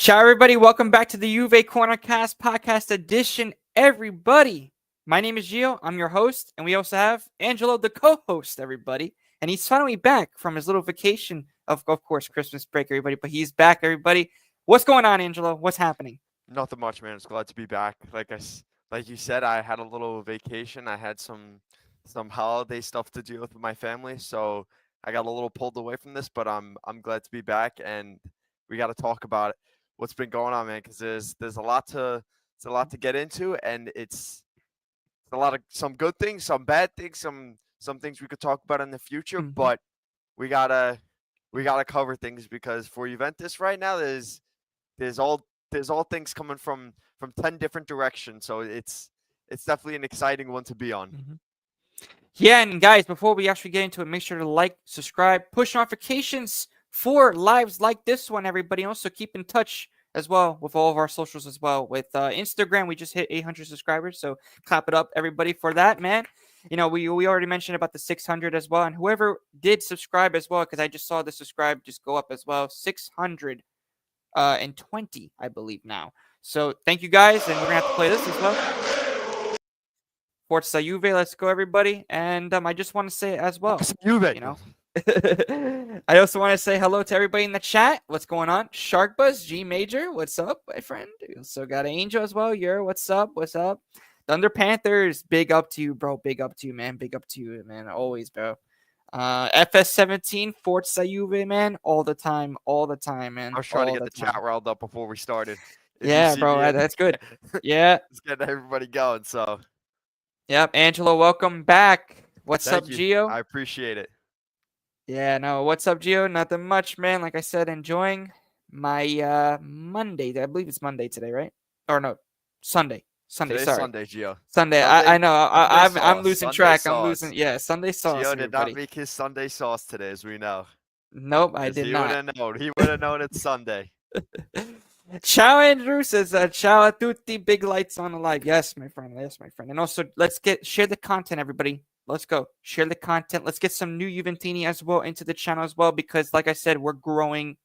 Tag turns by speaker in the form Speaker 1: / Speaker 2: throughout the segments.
Speaker 1: Ciao, everybody. Welcome back to the JuveCorner Cast Podcast Edition, everybody. My name is Gio. I'm your host, and we also have Angelo, the co-host, everybody. And he's finally back from his little vacation of course, Christmas break, everybody. But he's back, everybody. What's going on, Angelo? What's happening?
Speaker 2: Nothing much, man. Just glad to be back. Like you said, I had a little vacation. I had some holiday stuff to deal with my family, so I got a little pulled away from this. But I'm glad to be back, and we got to talk about it. What's been going on, man? Because there's a lot to get into, and it's a lot of some good things, some bad things, some things we could talk about in the future.
Speaker 1: Mm-hmm.
Speaker 2: But we gotta we gotta cover things because for Juventus right now, there's all there's all things coming from 10 different directions, so it's definitely an exciting one to be on.
Speaker 1: Mm-hmm. Yeah, and guys, before we actually get into it, make sure to like, subscribe, push notifications for lives like this one, everybody. Also, keep in touch as well with all of our socials as well. With Instagram, we just hit 800 subscribers, so clap it up, everybody, for that, man. You know, we already mentioned about the 600 as well, and whoever did subscribe as well, because I just saw the subscribe just go up as well, 620, I believe now. So thank you guys, and we're gonna have to play this as well. Forza Juve, let's go, everybody. And I just want to say as well,
Speaker 2: Juve.
Speaker 1: you know, I also want to say hello to everybody in the chat. What's going on? Shark Buzz, G Major, what's up, my friend? We also got Angel as well. You're what's up? What's up? Thunder Panthers, big up to you, bro. Big up to you, man. Big up to you, man. Always, bro. FS17, Forza Juve, man. All the time, man.
Speaker 2: I was trying to
Speaker 1: All
Speaker 2: get
Speaker 1: the
Speaker 2: the
Speaker 1: time.
Speaker 2: chat riled up before we started. If you
Speaker 1: Yeah,
Speaker 2: see
Speaker 1: bro.
Speaker 2: me in,
Speaker 1: That's good. Yeah.
Speaker 2: it's getting everybody going. So
Speaker 1: Yep. Angelo, welcome back. What's up,
Speaker 2: thank you.
Speaker 1: Gio?
Speaker 2: I appreciate it.
Speaker 1: Yeah, no, what's up, Gio? Nothing much, man. Like I said, enjoying my Monday. I believe it's Monday today, right? Or no, Sunday. Sunday,
Speaker 2: Today's
Speaker 1: sorry.
Speaker 2: Sunday, Gio.
Speaker 1: Sunday. I
Speaker 2: Sunday,
Speaker 1: know.
Speaker 2: Sunday
Speaker 1: I'm
Speaker 2: sauce.
Speaker 1: losing
Speaker 2: Sunday
Speaker 1: track. I'm losing.
Speaker 2: sauce.
Speaker 1: Yeah, Sunday sauce,
Speaker 2: Gio did not
Speaker 1: everybody.
Speaker 2: make his Sunday sauce today, as we know,
Speaker 1: Nope, I
Speaker 2: because
Speaker 1: did
Speaker 2: he would
Speaker 1: not.
Speaker 2: have known. He would have known it's Sunday.
Speaker 1: Ciao, Andrew says, ciao a tutti, big lights on the live. Yes, my friend. Yes, my friend. And also, let's share the content, everybody. Let's go. Share the content. Let's get some new Juventini as well into the channel as well, because like I said, we're growing,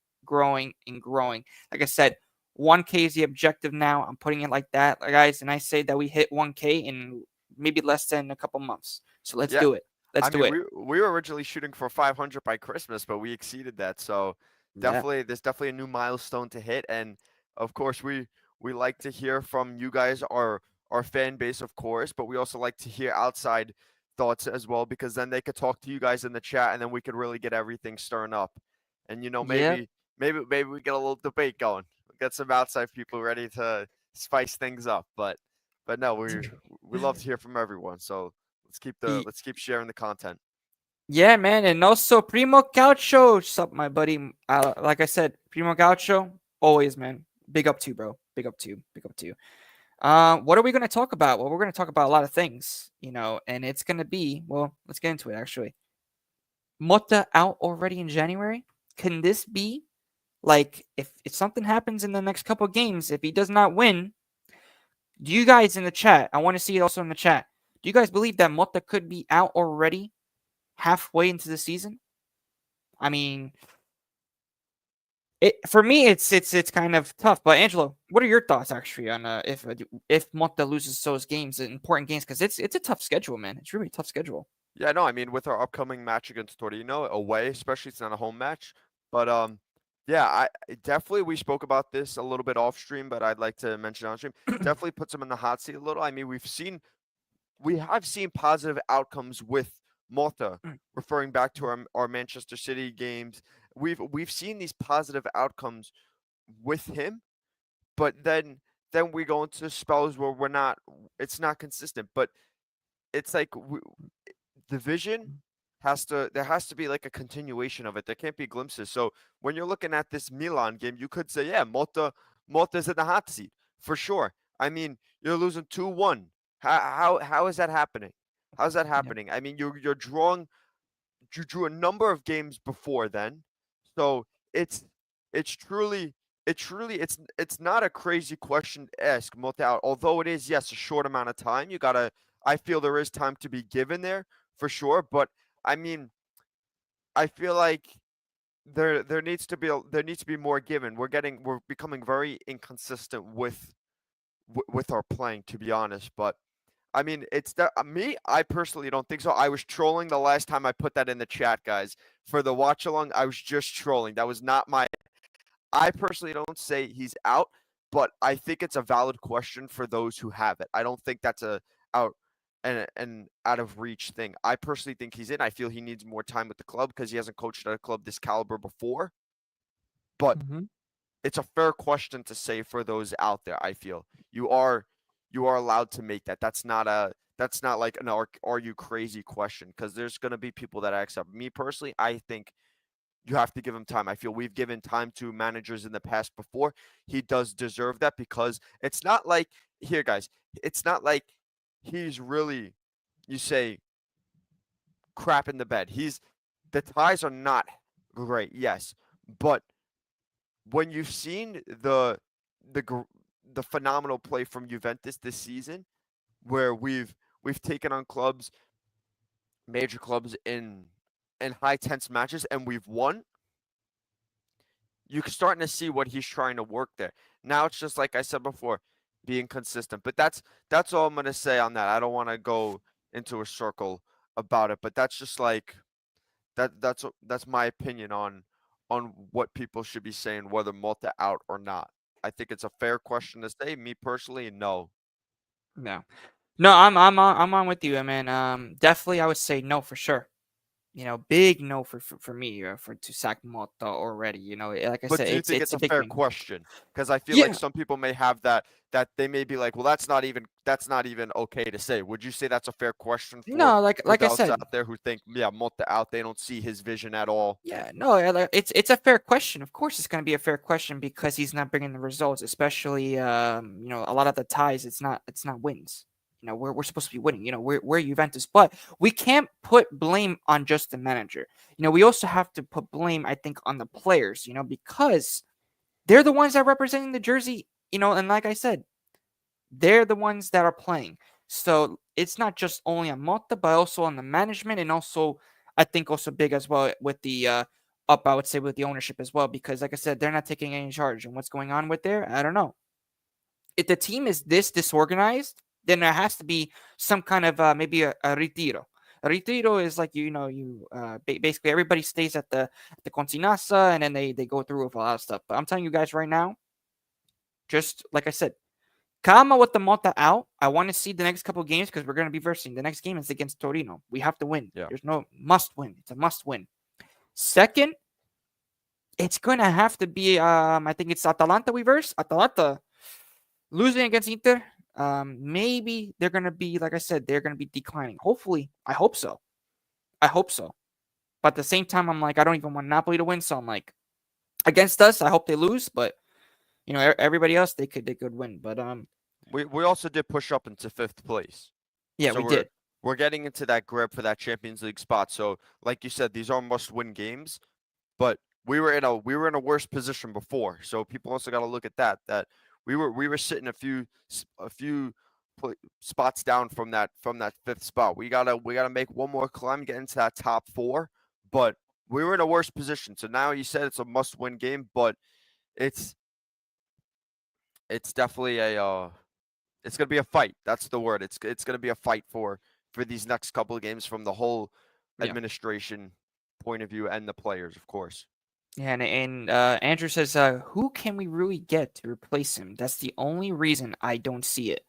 Speaker 1: and growing. Like I said, 1K is the objective now. I'm putting it like that, guys. And I say that we hit 1K in maybe less than a couple months. So let's
Speaker 2: Yeah,
Speaker 1: do it. Let's
Speaker 2: I
Speaker 1: do
Speaker 2: mean,
Speaker 1: it.
Speaker 2: we were originally shooting for 500 by Christmas, but we exceeded that. So
Speaker 1: Yeah.
Speaker 2: definitely, there's definitely a new milestone to hit. And of course, we like to hear from you guys, our fan base, of course, but we also like to hear outside thoughts as well, because then they could talk to you guys in the chat, and then we could really get everything stirring up. And
Speaker 1: Yep.
Speaker 2: maybe we get a little debate going. Get some outside people ready to spice things up. But no, we love to hear from everyone. So let's keep sharing the content.
Speaker 1: Yeah, man, and also Primo Gaucho. What's up, my buddy? Like I said, Primo Gaucho, always, man. Big up to you, bro. Big up to you. Big up to you. What are we gonna talk about? Well, we're gonna talk about a lot of things, and it's gonna be let's get into it actually. Motta out already in January. Can this be like if something happens in the next couple of games, if he does not win? Do you guys in the chat? I want to see it also in the chat. Do you guys believe that Motta could be out already halfway into the season? I mean, for me, it's kind of tough. But Angelo, what are your thoughts actually on if Motta loses those games, important games, because it's a tough schedule, man. It's really a tough schedule.
Speaker 2: Yeah, no, I mean with our upcoming match against Torino away, especially it's not a home match. But yeah, definitely we spoke about this a little bit off stream, but I'd like to mention on stream. Definitely puts him in the hot seat a little. I mean, we have seen positive outcomes with Motta, referring back to our Manchester City games. We've seen these positive outcomes with him, but then we go into spells where it's not consistent. But it's like the vision there has to be like a continuation of it. There can't be glimpses. So when you're looking at this Milan game, you could say, yeah, Motta's in the hot seat for sure. I mean, you're losing 2-1. How is that happening? How's that
Speaker 1: Yeah.
Speaker 2: happening? I mean, you drew a number of games before then. So it's truly it's not a crazy question to ask Motta out. Although it is, yes, a short amount of time. I feel there is time to be given there for sure. But I mean, I feel like there needs to be more given. We're becoming very inconsistent with our playing, to be honest. But I mean, it's that me. I personally don't think so. I was trolling the last time I put that in the chat, guys. For the watch along, I was just trolling. That was not my. I personally don't say he's out, but I think it's a valid question for those who have it. I don't think that's a out and out of reach thing. I personally think he's in. I feel he needs more time with the club because he hasn't coached at a club this caliber before. But
Speaker 1: Hmm.
Speaker 2: it's a fair question to say for those out there. I feel you are allowed to make that. That's not like an are you crazy question because there's gonna be people that accept. Me personally, I think you have to give him time. I feel we've given time to managers in the past before. He does deserve that because it's not like here, guys. It's not like he's really you say crap in the bed. He's the ties are not great, yes, but when you've seen the the phenomenal play from Juventus this season, where we've taken on clubs, major clubs in high tense matches, and we've won. You're starting to see what he's trying to work there. Now it's just like I said before, being consistent. But that's all I'm gonna say on that. I don't want to go into a circle about it, but that's just like that's my opinion on what people should be saying, whether Motta out or not. I think it's a fair question to say. Me personally, no.
Speaker 1: No, no, I'm on with you, man. Definitely, I would say no for sure. Big no for me for to sack Motta already. Like I
Speaker 2: But
Speaker 1: said,
Speaker 2: do you think
Speaker 1: it's
Speaker 2: it's
Speaker 1: a
Speaker 2: a
Speaker 1: big
Speaker 2: fair
Speaker 1: thing.
Speaker 2: question? Because I feel like
Speaker 1: Yeah,
Speaker 2: some people may have that they may be like, well, that's not even okay to say. Would you say that's a fair question
Speaker 1: no, like I
Speaker 2: those
Speaker 1: said,
Speaker 2: out there who think, yeah, Motta out, they don't see his vision at all?
Speaker 1: yeah, no, it's a fair question. Of course, it's going to be a fair question because he's not bringing the results, especially a lot of the ties. It's not wins. We're supposed to be winning. We're Juventus, but we can't put blame on just the manager. We also have to put blame, I think, on the players. Because they're the ones that are representing the jersey. And like I said, they're the ones that are playing. So it's not just only on Motta, but also on the management, and also I think also big as well with the up. I would say with the ownership as well, because like I said, they're not taking any charge. And what's going on with there, I don't know. If the team is this disorganized, then there has to be some kind of maybe a retiro. A retiro is like basically everybody stays at the continassa, and then they go through with a lot of stuff. But I'm telling you guys right now, just like I said, calma with the Motta out. I want to see the next couple of games because we're going to be versing. The next game is against Torino. We have to win.
Speaker 2: Yeah.
Speaker 1: There's no must win. It's a must win. Second, it's going to have to be, I think it's Atalanta we verse. Atalanta losing against Inter. Maybe they're going to be, like I said, they're going to be declining. Hopefully. I hope so. I hope so. But at the same time, I'm like, I don't even want Napoli to win. So I'm like, against us, I hope they lose. But, everybody else, they could win. But,
Speaker 2: We also did push up into fifth place.
Speaker 1: yeah,
Speaker 2: So
Speaker 1: we did.
Speaker 2: we're getting into that grip for that Champions League spot. So like you said, these are must win games, but we were in a worse position before. So people also got to look at that we were sitting a few spots down from that fifth spot. We gotta make one more climb, get into that top four, but we were in a worse position. So now you said it's a must win game, but it's it's definitely it's gonna be a fight. That's the word. It's gonna be a fight for these next couple of games from the whole
Speaker 1: Yeah.
Speaker 2: administration point of view and the players, of course.
Speaker 1: Yeah, and Andrew says, who can we really get to replace him? That's the only reason I don't see it.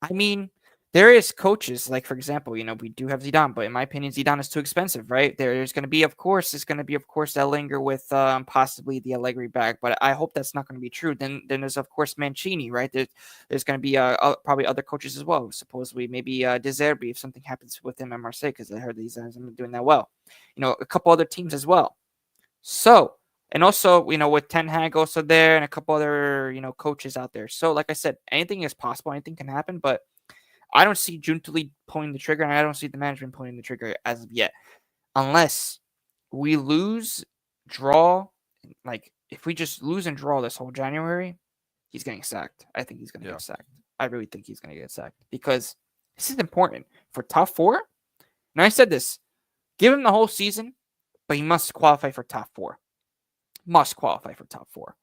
Speaker 1: I mean, there is coaches, like for example, we do have Zidane, but in my opinion, Zidane is too expensive, right? There's going to be, of course, that linger with possibly the Allegri back, but I hope that's not going to be true. Then there's of course Mancini, right? There's going to be probably other coaches as well. Supposedly maybe De Zerbi if something happens with him at Marseille, because I heard these guys are doing that well. A couple other teams as well. So, and also, with Ten Hag also there and a couple other, coaches out there. So, like I said, anything is possible, anything can happen, but I don't see Juntuli pulling the trigger, and I don't see the management pulling the trigger as of yet. Unless we lose, draw, like if we just lose and draw this whole January, he's getting sacked. I think he's going to
Speaker 2: Yeah.
Speaker 1: get sacked. I really think he's going to get sacked because this is important for top four. And I said this, give him the whole season. but he must qualify for top four. Must qualify for top four.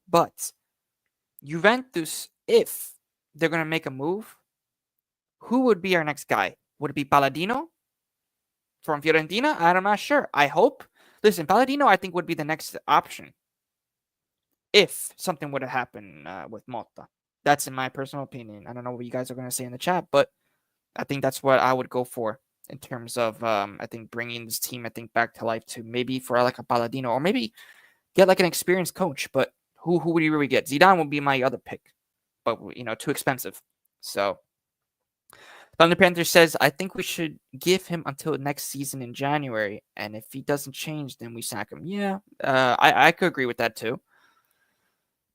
Speaker 1: But Juventus, if they're going to make a move, who would be our next guy? Would it be Palladino from Fiorentina? I'm not sure. I hope. Listen, Palladino, I think, would be the next option if something would have happened with Motta. That's in my personal opinion. I don't know what you guys are going to say in the chat, but I think that's what I would go for in terms of, I think, bringing this team, I think, back to life to maybe for like a Palladino or maybe get like an experienced coach. But who would you really get? Zidane would be my other pick, but, too expensive. So Thunder Panther says, I think we should give him until next season in January. And if he doesn't change, then we sack him. Yeah, I could agree with that too.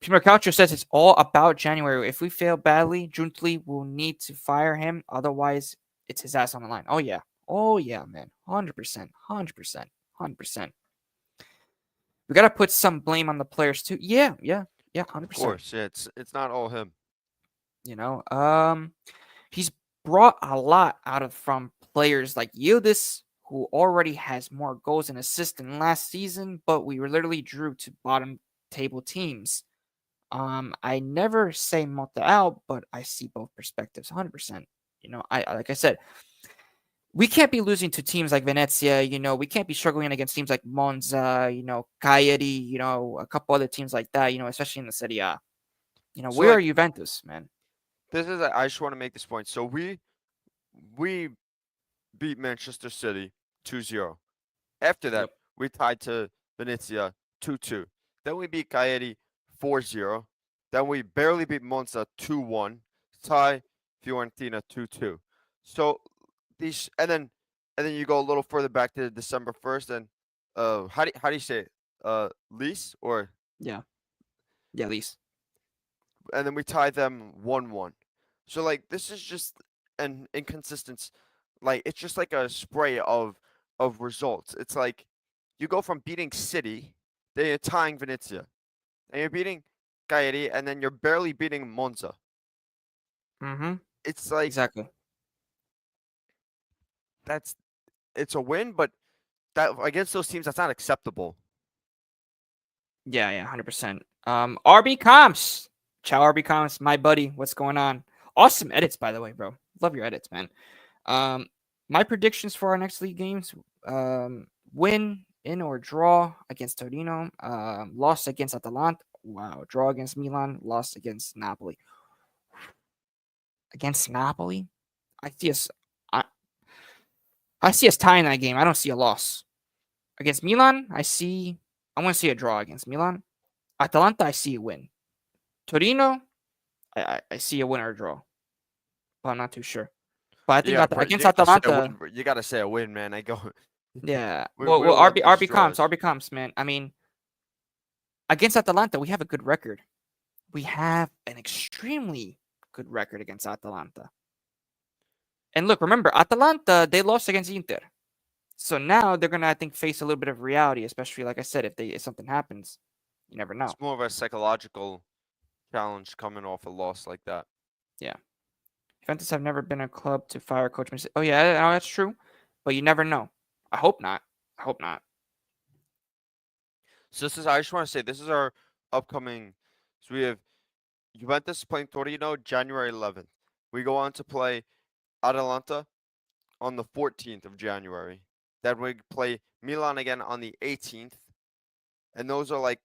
Speaker 1: Mercato says it's all about January. If we fail badly, Juntli will need to fire him. Otherwise, it's his ass on the line. Oh, yeah. Oh, yeah, man. 100%. 100%. 100%. We got to put some blame on the players, too. Yeah. 100%.
Speaker 2: Of course, yeah, it's not all him.
Speaker 1: He's brought a lot out of from players like Yildiz, who already has more goals and assists than last season, but we literally drew to bottom table teams. I never say Motta out, but I see both perspectives 100%. I like I said, we can't be losing to teams like Venezia, we can't be struggling against teams like Monza, Cagliari, a couple other teams like that, especially in the Serie A.
Speaker 2: So,
Speaker 1: we are Juventus, man.
Speaker 2: I just want to make this point. So we beat Manchester City 2-0. After that,
Speaker 1: Yep.
Speaker 2: we tied to Venezia 2-2. Then we beat Cagliari 4-0. Then we barely beat Monza 2-1. Tie Fiorentina 2-2. So these and then you go a little further back to December 1st and how do you say it? Lease or
Speaker 1: Yeah, Lease.
Speaker 2: and then we tie them 1-1. So like this is just an inconsistency. Like it's just like a spray of results. It's like you go from beating City, then you're tying Venezia, and you're beating Cagliari, and then you're barely beating Monza.
Speaker 1: Mm-hmm.
Speaker 2: It's like
Speaker 1: Exactly.
Speaker 2: it's a win, but that against those teams that's not acceptable.
Speaker 1: Yeah, 100%. RB Comps. Ciao, RB Comps, my buddy. What's going on? Awesome edits, by the way, bro. Love your edits, man. My predictions for our next league games: win in or draw against Torino, loss against Atalanta. Wow, draw against Milan, loss against Napoli. Against Napoli, I see us. I see us tying that game. I don't see a loss. Against Milan, I want to see a draw against Milan. Atalanta, I see a win. Torino, I see a win or a draw, but I'm not too sure. But I think against Atalanta,
Speaker 2: you gotta say a win, man. I go.
Speaker 1: yeah.
Speaker 2: We
Speaker 1: Well,
Speaker 2: don't want
Speaker 1: RB
Speaker 2: these
Speaker 1: comps,
Speaker 2: draws.
Speaker 1: RB comps, man. I mean, against Atalanta, we have a good record. We have an extremely good record against Atalanta. And look, remember, Atalanta, they lost against Inter. So now they're gonna, I think, face a little bit of reality, especially like I said, if something happens, you never know.
Speaker 2: It's more of a psychological challenge coming off a loss like that.
Speaker 1: Yeah. Juventus have never been a club to fire Coach. Oh yeah, no, that's true, but you never know. I hope not.
Speaker 2: So I just want to say this is our upcoming. So we have Juventus playing Torino January 11th. We go on to play Atalanta on the 14th of January. Then we play Milan again on the 18th. And those are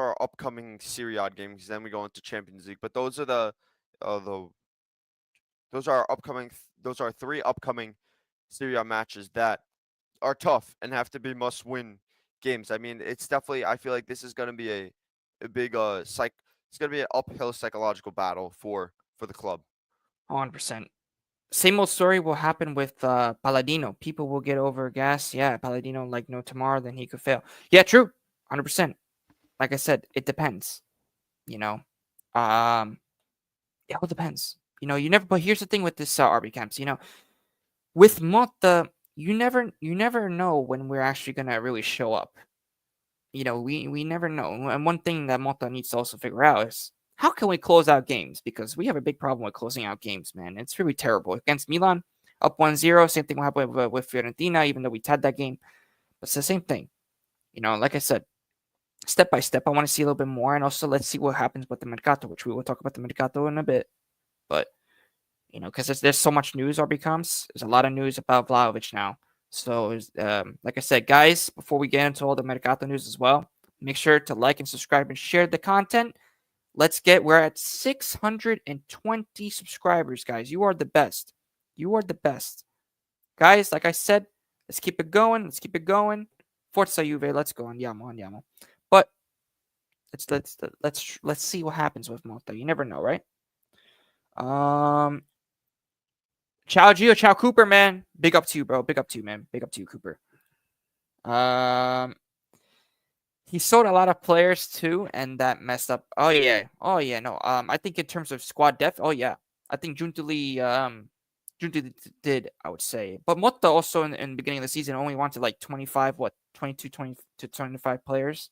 Speaker 2: our upcoming Serie A games. Then we go into Champions League. But those are those are three upcoming Serie A matches that are tough and have to be must-win games. I mean, it's definitely. I feel like this is going to be a big It's going to be an uphill psychological battle for the club.
Speaker 1: 100%. Same old story will happen with Palladino. People will get over gas. Yeah, Palladino like no tomorrow, then he could fail. Yeah, true. 100%. Like I said, it depends. It all depends. You never. But here's the thing with this RB camps. With Motta, you never know when we're actually gonna really show up. We never know. And one thing that Motta needs to also figure out is how can we close out games? Because we have a big problem with closing out games, man. It's really terrible. Against Milan, up 1-0. Same thing will happen with Fiorentina, even though we tied that game. But it's the same thing. Like I said, step by step, I want to see a little bit more, and also let's see what happens with the Mercato, which we will talk about the Mercato in a bit. But because there's so much news or becomes there's a lot of news about Vlahovic now. So, like I said, guys, before we get into all the Mercato news as well, make sure to like and subscribe and share the content. We're at 620 subscribers, guys. You are the best. You are the best. Guys, like I said, let's keep it going. Let's keep it going. Forza Juve, let's go andiamo, andiamo. But let's see what happens with Motta. You never know, right? Ciao Gio, ciao Cooper, man. Big up to you, bro. Big up to you, man. Big up to you, Cooper. Um, he sold a lot of players too, and that messed up. Oh yeah, no. I think in terms of squad depth, oh yeah, I think Juntuli did, I would say. But Motta also in the beginning of the season only wanted like 25, 22, 20 to 25 players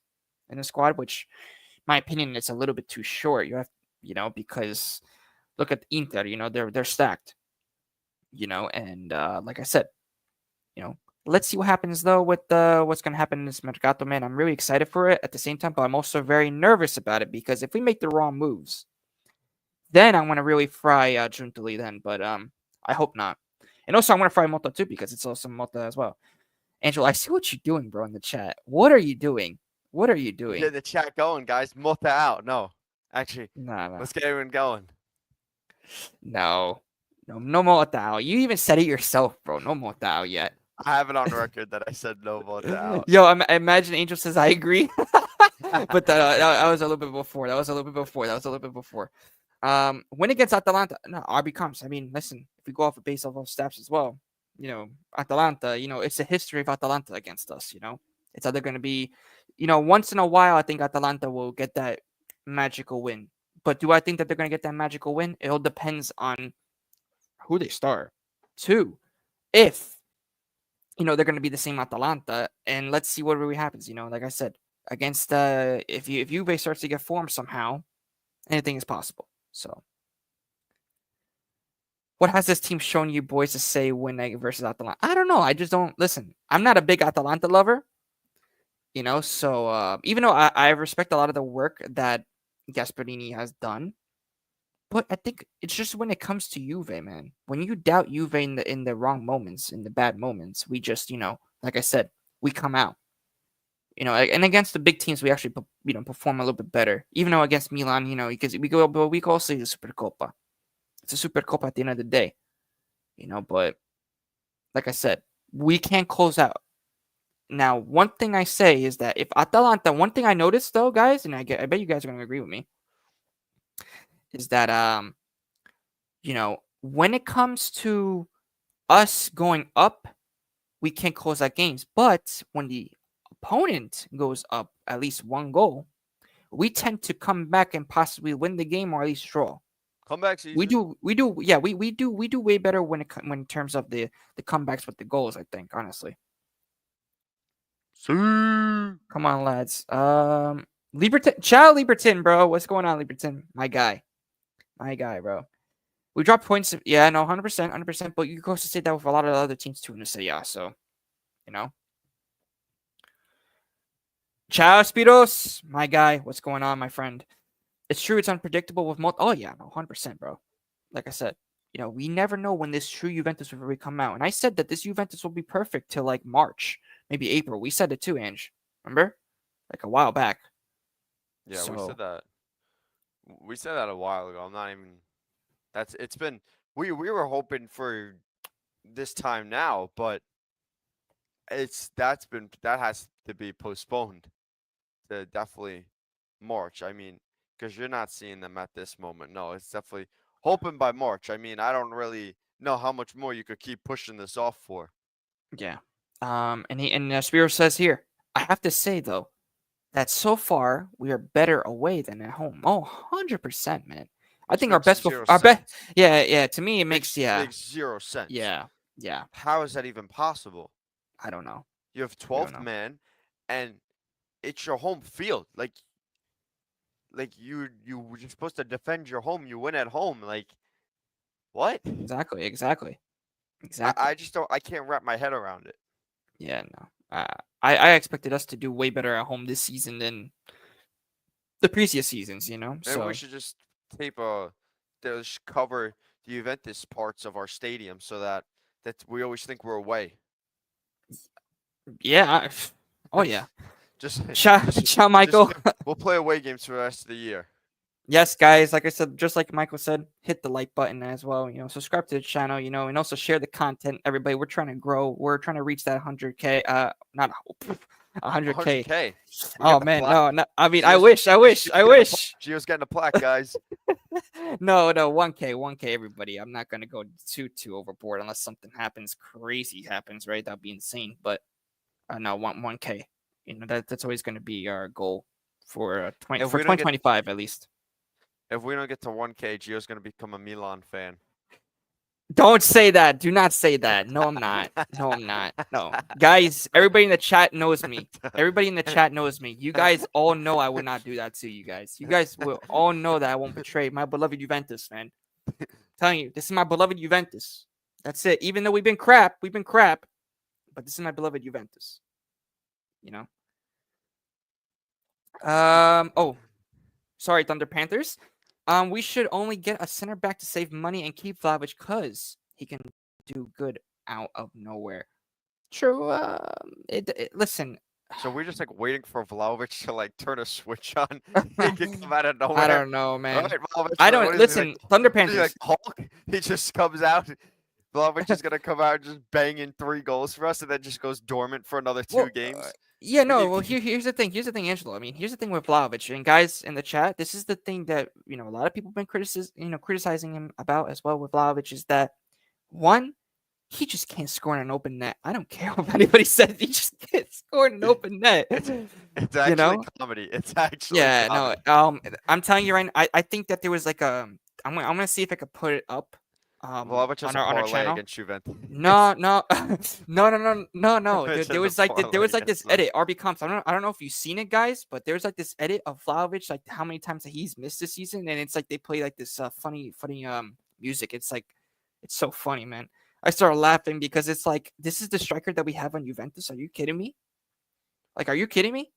Speaker 1: in the squad, which, in my opinion, is a little bit too short. You have, because look at Inter, they're stacked, and like I said, let's see what happens though with what's going to happen in this Mercato, man. I'm really excited for it at the same time, but I'm also very nervous about it because if we make the wrong moves, then I want to really fry Juntuli then, but I hope not. And also I want to fry Motta too because it's also Motta as well. Angel, I see what you're doing, bro, in the chat. What are you doing? What are you doing?
Speaker 2: Get the chat going, guys. Motta out. No, actually,
Speaker 1: Nah.
Speaker 2: let's get everyone going.
Speaker 1: No, Motta. You even said it yourself, bro. No Motta yet.
Speaker 2: I have it on record that I said no Motta out.
Speaker 1: Yo, I imagine Angel says I agree, but that was a little bit before. Win against Atalanta, no, RB comes. I mean, listen, if we go off a base of stats as well, Atalanta, it's a history of Atalanta against us. It's either going to be, once in a while, I think Atalanta will get that magical win. But do I think that they're going to get that magical win? It all depends on who they start. Two, if they're going to be the same Atalanta, and let's see what really happens. Like I said, against if Juve starts to get formed somehow, anything is possible. So, what has this team shown you boys to say when versus Atalanta? I don't know. I just don't listen. I'm not a big Atalanta lover, So even though I respect a lot of the work that Gasperini has done, but I think it's just when it comes to Juve, man. When you doubt Juve in the wrong moments, in the bad moments, we just like I said, we come out. And against the big teams, we actually perform a little bit better. Even though against Milan, because we go also the Supercoppa. It's a Supercoppa at the end of the day, But like I said, we can't close out. Now, one thing I say is that if Atalanta, one thing I noticed though, guys, and I bet you guys are going to agree with me, is that when it comes to us going up, we can't close out games. But when the opponent goes up at least one goal, we tend to come back and possibly win the game or at least draw.
Speaker 2: Comeback season.
Speaker 1: We do. Yeah, we do way better when in terms of the comebacks with the goals. I think honestly. Come on, lads. Liberton, ciao, Liberton, bro. What's going on, Liberton? My guy, bro. We dropped points. Yeah, no, 100%. But you can also say that with a lot of other teams too in the Serie A. So, Ciao, Spiros, my guy. What's going on, my friend? It's true. It's unpredictable with Oh yeah, no, 100%, bro. Like I said, we never know when this true Juventus will really come out. And I said that this Juventus will be perfect till like March, maybe April. We said it too, Ange. Remember? Like a while back.
Speaker 2: Yeah, we said that. We said that a while ago. I'm not even. It's been. We were hoping for this time now, but that has to be postponed to definitely March. I mean, because you're not seeing them at this moment. No, it's definitely hoping by March. I mean, I don't really know how much more you could keep pushing this off for.
Speaker 1: Yeah. And Spiro says here, I have to say though, that so far we are better away than at home. Oh, 100%, man. I think our best. Yeah. To me, it makes
Speaker 2: zero sense.
Speaker 1: Yeah.
Speaker 2: How is that even possible?
Speaker 1: I don't know.
Speaker 2: You have 12th man, and it's your home field. Like you're supposed to defend your home. You win at home. Like what?
Speaker 1: Exactly.
Speaker 2: I just don't. I can't wrap my head around it.
Speaker 1: Yeah, no. I expected us to do way better at home this season than the previous seasons.
Speaker 2: Maybe we
Speaker 1: So
Speaker 2: should just tape just cover the Juventus parts of our stadium so that we always think we're away.
Speaker 1: yeah. Oh yeah.
Speaker 2: just
Speaker 1: Ciao,
Speaker 2: just
Speaker 1: ciao,
Speaker 2: just
Speaker 1: Michael.
Speaker 2: we'll play away games for the rest of the year.
Speaker 1: Yes, guys, like I said, just like Michael said, hit the like button as well. Subscribe to the channel, and also share the content. Everybody, we're trying to grow. We're trying to reach that 100K. Not 100K.
Speaker 2: 100K. We
Speaker 1: Oh
Speaker 2: got the
Speaker 1: man,
Speaker 2: plaque.
Speaker 1: no. I mean, I
Speaker 2: Gio's,
Speaker 1: wish, I wish,
Speaker 2: Gio's
Speaker 1: I
Speaker 2: getting the plaque.
Speaker 1: wish.
Speaker 2: Gio's getting a plaque, guys.
Speaker 1: No, 1K, 1K, everybody. I'm not gonna go too overboard unless something crazy happens, right? That'd be insane. But no, 1K. That's always gonna be our goal for
Speaker 2: If
Speaker 1: for
Speaker 2: we don't get
Speaker 1: 2025 at least.
Speaker 2: if we don't get to 1K, Gio's gonna become a Milan fan.
Speaker 1: Don't say that. Do not say that. No, I'm not. No, I'm not. No. Guys, everybody in the chat knows me. Everybody in the chat knows me. You guys all know I would not do that to you guys. You guys will all know that I won't betray my beloved Juventus, man. I'm telling you, this is my beloved Juventus. That's it. Even though we've been crap, but this is my beloved Juventus. You know? Oh, sorry, Thunder Panthers. We should only get a center back to save money and keep Vlahovic because he can do good out of nowhere. True. Listen.
Speaker 2: So we're just like waiting for Vlahovic to like turn a switch on. He can come out of nowhere.
Speaker 1: I don't know, man.
Speaker 2: Right, Vlahovic,
Speaker 1: I
Speaker 2: what
Speaker 1: don't
Speaker 2: is he,
Speaker 1: listen.
Speaker 2: like,
Speaker 1: Thunder
Speaker 2: is he
Speaker 1: Panthers.
Speaker 2: like Hulk? He just comes out. Vlahovic is gonna come out just banging 3 goals for us, and then just goes dormant for another 2 games.
Speaker 1: Yeah, no. Well, here's the thing. Here's the thing, Angelo. I mean, here's the thing with Vlahovic, and guys in the chat. This is the thing that a lot of people have been criticizing him about as well with Vlahovic is that one, he just can't score in an open net. I don't care what anybody says. He just can't score in an open net.
Speaker 2: It's actually comedy. It's actually comedy.
Speaker 1: No. I'm telling you right now, I think that there was like I'm gonna see if I could put it up.
Speaker 2: Vlahovic has
Speaker 1: on
Speaker 2: a
Speaker 1: our
Speaker 2: parlay
Speaker 1: channel.
Speaker 2: against Juventus.
Speaker 1: No. No. There was like this edit RB comps. I don't know if you've seen it, guys, but there's like this edit of Vlahovic, like how many times that he's missed this season, and it's like they play like this funny music. It's like it's so funny, man. I started laughing because it's like this is the striker that we have on Juventus. Are you kidding me? Like, are you kidding me?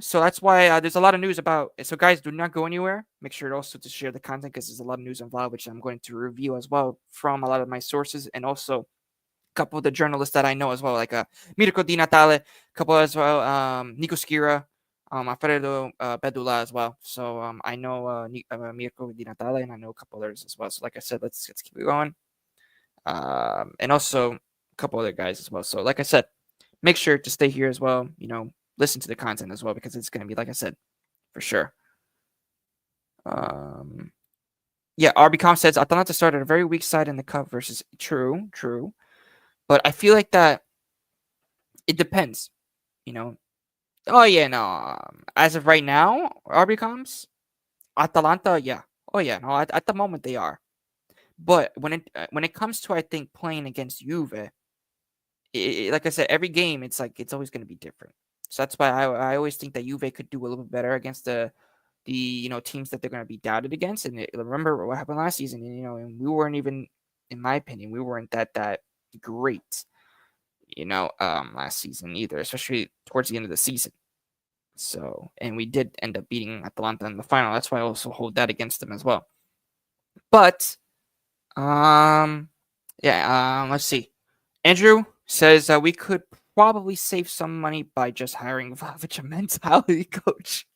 Speaker 1: So that's why there's a lot of news about it. So guys, do not go anywhere. Make sure also to share the content because there's a lot of news on Vlahovic which I'm going to review as well from a lot of my sources and also a couple of the journalists that I know as well, like Mirko Di Natale, a couple as well, Nico Skira, Alfredo Bedula as well. So I know Mirko Di Natale and I know a couple others as well. So like I said, let's keep it going. And also a couple other guys as well. So like I said, make sure to stay here as well. Listen to the content as well because it's going to be, like I said, for sure. Yeah, RBCom says Atalanta started a very weak side in the cup versus true, but I feel like that it depends. Oh yeah, no. As of right now, RBComs, Atalanta, yeah. Oh yeah, no. At the moment they are, but when it comes to I think playing against Juve, like I said, every game it's always going to be different. So that's why I always think that Juve could do a little bit better against the teams that they're going to be doubted against. And remember what happened last season, and we weren't even, in my opinion, we weren't that great, last season either, especially towards the end of the season. So, and we did end up beating Atalanta in the final. That's why I also hold that against them as well. But, let's see. Andrew says we could probably save some money by just hiring Vlahovic a mentality coach.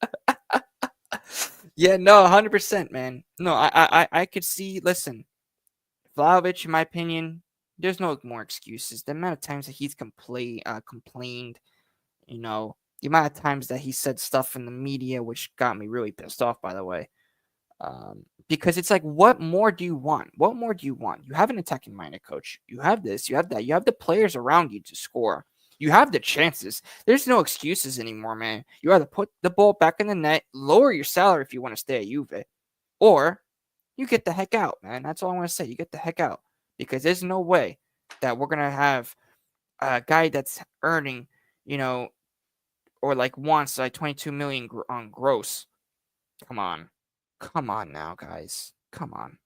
Speaker 1: Yeah, no, 100%, man. No, I could see. Listen, Vlahovic, in my opinion, there's no more excuses. The amount of times that he's complained, the amount of times that he said stuff in the media, which got me really pissed off, by the way. Because it's like, what more do you want? What more do you want? You have an attacking minded coach. You have this, you have that. You have the players around you to score. You have the chances. There's no excuses anymore, man. You either put the ball back in the net, lower your salary if you want to stay at Juve, or you get the heck out, man. That's all I want to say. You get the heck out because there's no way that we're going to have a guy that's earning, or like wants like 22 million on gross. Come on. Come on now, guys. Come on.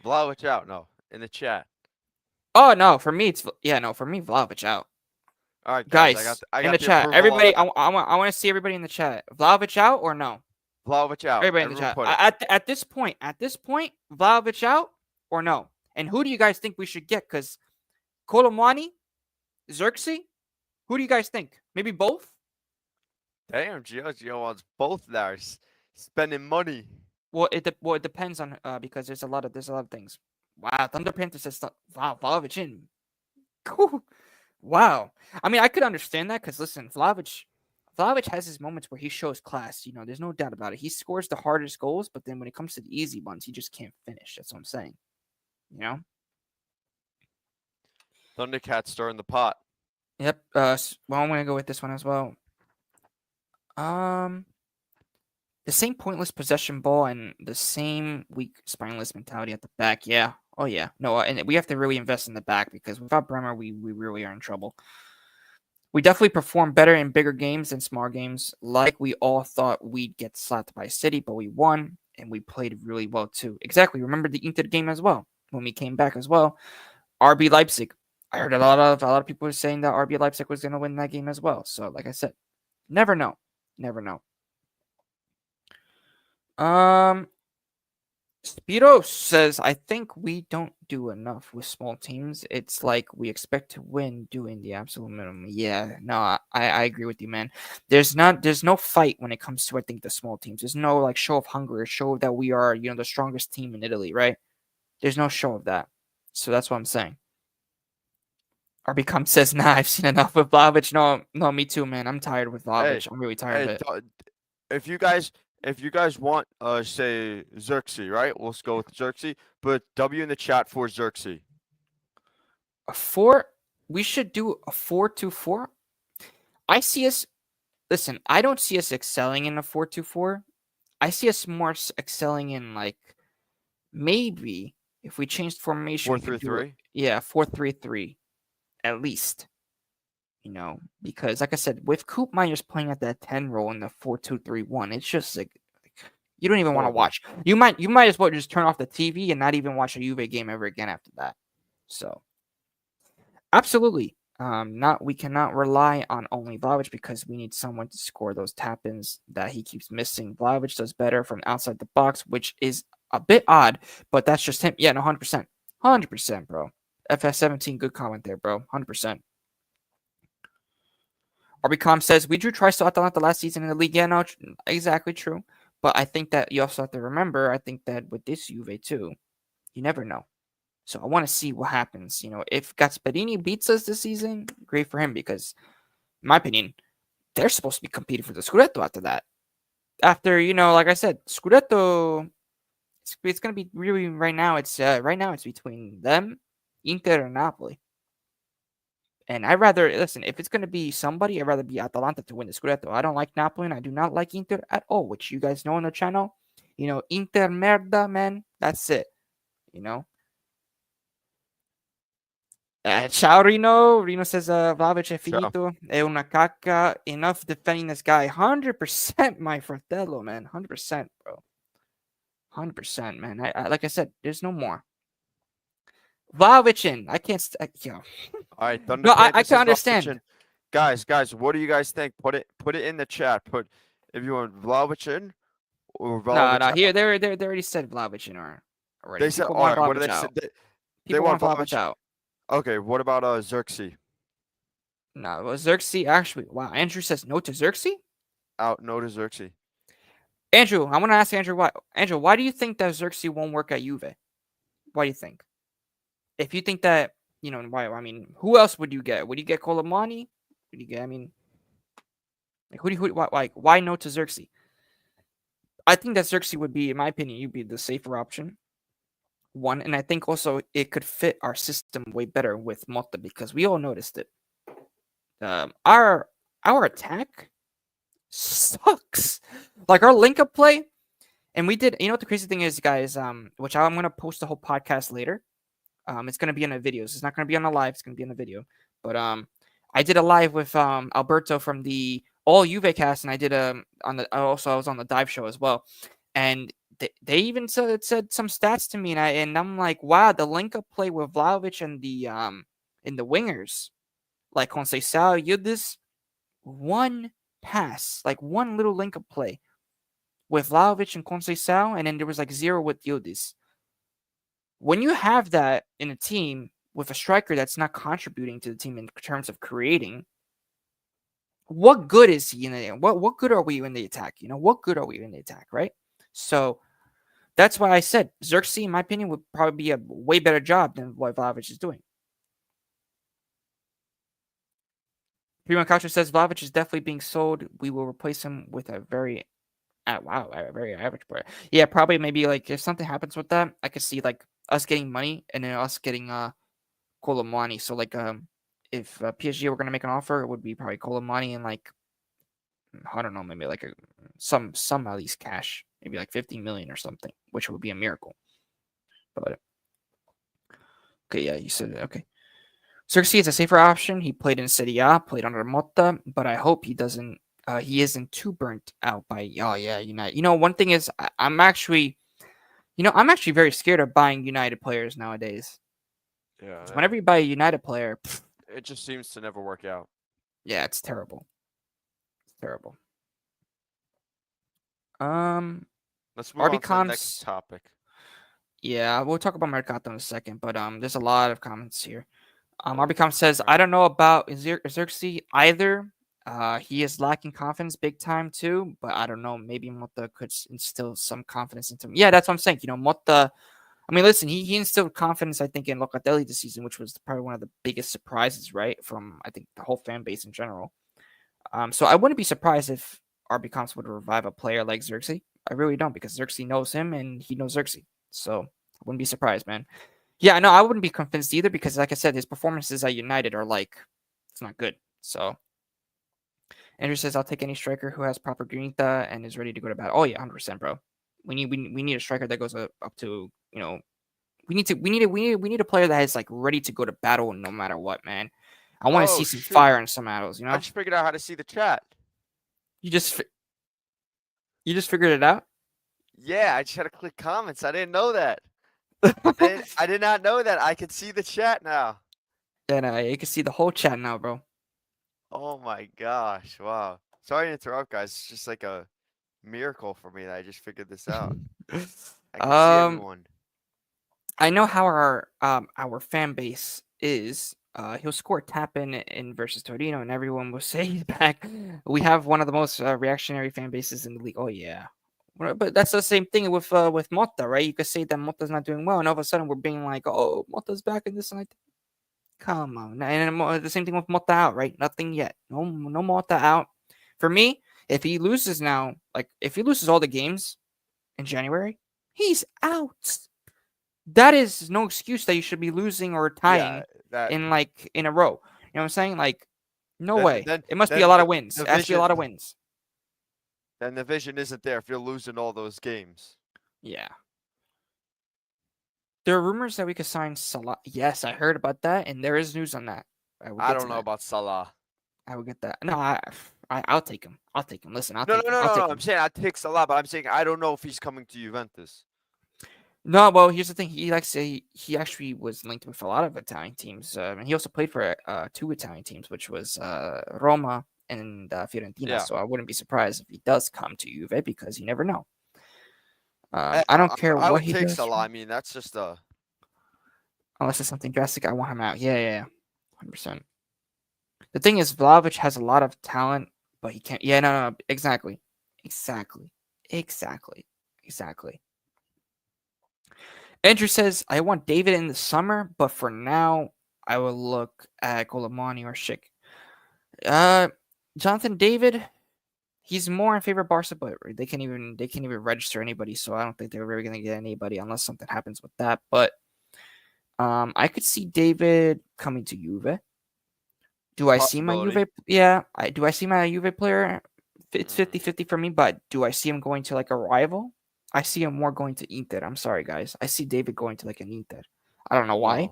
Speaker 2: Vlahovic out. No, in the chat.
Speaker 1: Oh no, for me it's for me Vlahovic out.
Speaker 2: All right, guys,
Speaker 1: Guys,
Speaker 2: I
Speaker 1: in
Speaker 2: got
Speaker 1: the
Speaker 2: the
Speaker 1: chat,
Speaker 2: approval on
Speaker 1: everybody,
Speaker 2: that.
Speaker 1: I want to see everybody in the chat. Vlahovic out or no?
Speaker 2: Vlahovic out.
Speaker 1: Everybody in the
Speaker 2: Everyone
Speaker 1: chat.
Speaker 2: put it.
Speaker 1: At this point, Vlahovic out or no? And who do you guys think we should get? Because Kolomwani, Xerxes, who do you guys think? Maybe both?
Speaker 2: Damn, Gio wants both there. Spending money.
Speaker 1: Well, it depends on because there's a lot of things. Wow, Thunder Panther says wow, Vlahovic in. Cool. Wow. I mean, I could understand that because listen, Vlahovic has his moments where he shows class. There's no doubt about it. He scores the hardest goals, but then when it comes to the easy ones, he just can't finish. That's what I'm saying. You know.
Speaker 2: Thundercats stirring the pot.
Speaker 1: Yep. Well, I'm gonna go with this one as well. Um, the same pointless possession ball and the same weak spineless mentality at the back. Yeah. Oh yeah. No, and we have to really invest in the back because without Bremer, we really are in trouble. We definitely performed better in bigger games than small games. Like we all thought we'd get slapped by City, but we won and we played really well too. Exactly. Remember the Inter game as well when we came back as well. RB Leipzig. I heard a lot of people were saying that RB Leipzig was going to win that game as well. So, like I said, never know, never know. Spiros says, I think we don't do enough with small teams. It's like we expect to win doing the absolute minimum. Yeah, no, I agree with you, man. There's no fight when it comes to, I think, the small teams. There's no like show of hunger, show that we are, the strongest team in Italy, right? There's no show of that. So that's what I'm saying. RB says, nah, I've seen enough with Vlahovic. No, me too, man. I'm tired with
Speaker 2: Hey,
Speaker 1: Vlahovic. I'm really tired of it.
Speaker 2: if you guys want say Xerxes, right? Let's go with Xerxes. But W in the chat for Xerxes.
Speaker 1: We should do a 4-2-4. I see us. Listen, I don't see us excelling in a 4-2-4. I see us more excelling in like maybe if we changed formation,
Speaker 2: 4-3-3.
Speaker 1: Yeah, 4-3-3 at least. Because like I said, with Coop Myers playing at that 10 role in the 4-2-3-1, it's just like you don't even want to watch. You might as well just turn off the TV and not even watch a Juve game ever again after that. So absolutely. We cannot rely on only Vlahovic because we need someone to score those tap-ins that he keeps missing. Vlahovic does better from outside the box, which is a bit odd, but that's just him. Yeah, no, 100%. 100%, bro. FS17, good comment there, bro. 100%. RBCom says, we drew Tristo Atalanta last season in the league. Yeah, no, exactly true. But I think that you also have to remember, I think that with this Juve too, you never know. So I want to see what happens. If Gasperini beats us this season, great for him because, in my opinion, they're supposed to be competing for the Scudetto after that. After, like I said, Scudetto, it's going to be really right now. It's between them, Inter, and Napoli. And I'd rather, listen, if it's going to be somebody, I'd rather be Atalanta to win the Scudetto. I don't like Napoli and I do not like Inter at all, which you guys know on the channel. Inter merda, man. That's it. Ciao Rino. Rino says Vlahovic è finito. È una cacca. Enough defending this guy. 100%, my fratello, man. 100%, bro. 100%, man. I like I said, there's no more. Vlahovic in. I can't. Yo.
Speaker 2: All right, Thunder
Speaker 1: No,
Speaker 2: Panther
Speaker 1: I can
Speaker 2: says
Speaker 1: understand.
Speaker 2: Guys, what do you guys think? Put it in the chat. Put if you want Vlahovic in or Vlahovic
Speaker 1: No.
Speaker 2: out.
Speaker 1: Here, they already said Vlahovic in already.
Speaker 2: They said,
Speaker 1: People
Speaker 2: all
Speaker 1: want
Speaker 2: right, what did
Speaker 1: Vlahovic
Speaker 2: they say?
Speaker 1: out.
Speaker 2: They
Speaker 1: People
Speaker 2: want
Speaker 1: want Vlahovic
Speaker 2: Vlahovic
Speaker 1: out.
Speaker 2: Okay, what about Xerxes?
Speaker 1: No, well, Xerxes actually. Wow, Andrew says no to Xerxes.
Speaker 2: Out, no to Xerxes.
Speaker 1: Andrew, I want to ask Andrew why. Andrew, why do you think that Xerxes won't work at Juve? Why do you think? If you think that, why? I mean, who else would you get? Would you get Colomani? Would you get? I mean, like, why no to Xerxes? I think that Xerxes would be, in my opinion, you'd be the safer option. One, and I think also it could fit our system way better with Motta because we all noticed it. Our attack sucks. Like our link up play, and we did. You know what the crazy thing is, guys? Which I'm gonna post the whole podcast later. It's gonna be in the videos. It's not gonna be on the live. It's gonna be in the video. But I did a live with Alberto from the All Juve cast, and I did I was on the dive show as well. And they even said some stats to me, and I'm like, wow, the link up play with Vlahovic and the in the wingers like Conceição, you this one pass, like one little link up play with Vlahovic and Conceição, and then there was like zero with Yildiz. When you have that in a team with a striker that's not contributing to the team in terms of creating, what good is he in the what good are we in the attack? What good are we in the attack, right? So that's why I said Xerxes, in my opinion, would probably be a way better job than what Vlahovic is doing. Primo Coucher says Vlahovic is definitely being sold. We will replace him with a very a very average player. Yeah, probably maybe like if something happens with that, I could see like us getting money and then us getting Colomani. So like if PSG were gonna make an offer, it would be probably Colomani and like I don't know, maybe like some at least cash, maybe like 15 million or something, which would be a miracle. But okay, yeah, you said it. Okay. Xerxes is a safer option. He played in Serie A, played under Motta, but I hope he doesn't. He isn't too burnt out by United. One thing is I'm actually very scared of buying United players nowadays.
Speaker 2: Yeah,
Speaker 1: Whenever you buy a United player,
Speaker 2: it just seems to never work out.
Speaker 1: yeah, it's terrible. It's terrible.
Speaker 2: Let's move on to the next
Speaker 1: RB
Speaker 2: topic.
Speaker 1: Yeah, we'll talk about Mercato in a second, but there's a lot of comments here.
Speaker 2: Oh,
Speaker 1: RB says, I don't know about Xerxes either. He is lacking confidence big time too, but I don't know. Maybe Motta could instill some confidence into him. Yeah, that's what I'm saying. Motta. I mean, listen, he instilled confidence, I think, in Locatelli this season, which was probably one of the biggest surprises, right, from I think the whole fan base in general. So I wouldn't be surprised if RB Comps would revive a player like Xerxes. I really don't, because Xerxes knows him and he knows Xerxes. So I wouldn't be surprised, man. Yeah, no, I wouldn't be convinced either because, like I said, his performances at United are like, it's not good. So, Andrew says, I'll take any striker who has proper grinta and is ready to go to battle. Oh, yeah, 100%, bro. We need a striker that goes up to, we need a player that is like ready to go to battle no matter what, man. I want to see some fire in some battles,
Speaker 2: I just figured out how to see the chat.
Speaker 1: You just figured it out?
Speaker 2: Yeah, I just had to click comments. I didn't know that. I did not know that. I can see the chat now.
Speaker 1: And you can see the whole chat now, bro.
Speaker 2: Oh my gosh. Wow. Sorry to interrupt, guys. It's just like a miracle for me that I just figured this out. I can see everyone.
Speaker 1: I know how our fan base is. He'll score a tap in versus Torino, and everyone will say he's back. We have one of the most reactionary fan bases in the league. Oh yeah, but that's the same thing with Motta, right? You could say that Motta's not doing well, and all of a sudden we're being like, "Oh, Motta's back in this and that." Come on, and the same thing with Motta out, right? Nothing yet. No Motta out. For me, if he loses now, like if he loses all the games in January, he's out. That is no excuse that you should be losing or tying in a row. You know what I'm saying? Like, no way. It must be a lot of wins. It has to be a lot of wins.
Speaker 2: Then the vision isn't there if you're losing all those games.
Speaker 1: Yeah. There are rumors that we could sign Salah. Yes, I heard about that, and there is news on that.
Speaker 2: I don't know about Salah.
Speaker 1: I will get that. No, I'll take him. I'll take him. Listen, I'll
Speaker 2: take
Speaker 1: him.
Speaker 2: No. I'm saying I'd take Salah, but I'm saying I don't know if he's coming to Juventus.
Speaker 1: No, well, here's the thing. He he actually was linked with a lot of Italian teams, and he also played for 2 Italian teams, which was Roma and Fiorentina. Yeah. So I wouldn't be surprised if he does come to Juve because you never know. I don't care what he does.
Speaker 2: Salah. I mean, that's just
Speaker 1: unless it's something drastic, I want him out. Yeah, 100%. The thing is, Vlahovic has a lot of talent, but he can't. Yeah, no, exactly. Andrew says, I want David in the summer, but for now, I will look at Colomani or Schick. Jonathan David, he's more in favor of Barca, but they can't even register anybody, so I don't think they're really going to get anybody unless something happens with that. But I could see David coming to Juve. Do I see my Juve? Yeah, do I see my Juve player? It's 50-50 for me, but do I see him going to like a rival? I see him more going to Inter. I'm sorry, guys. I see David going to like an Inter. I don't know why,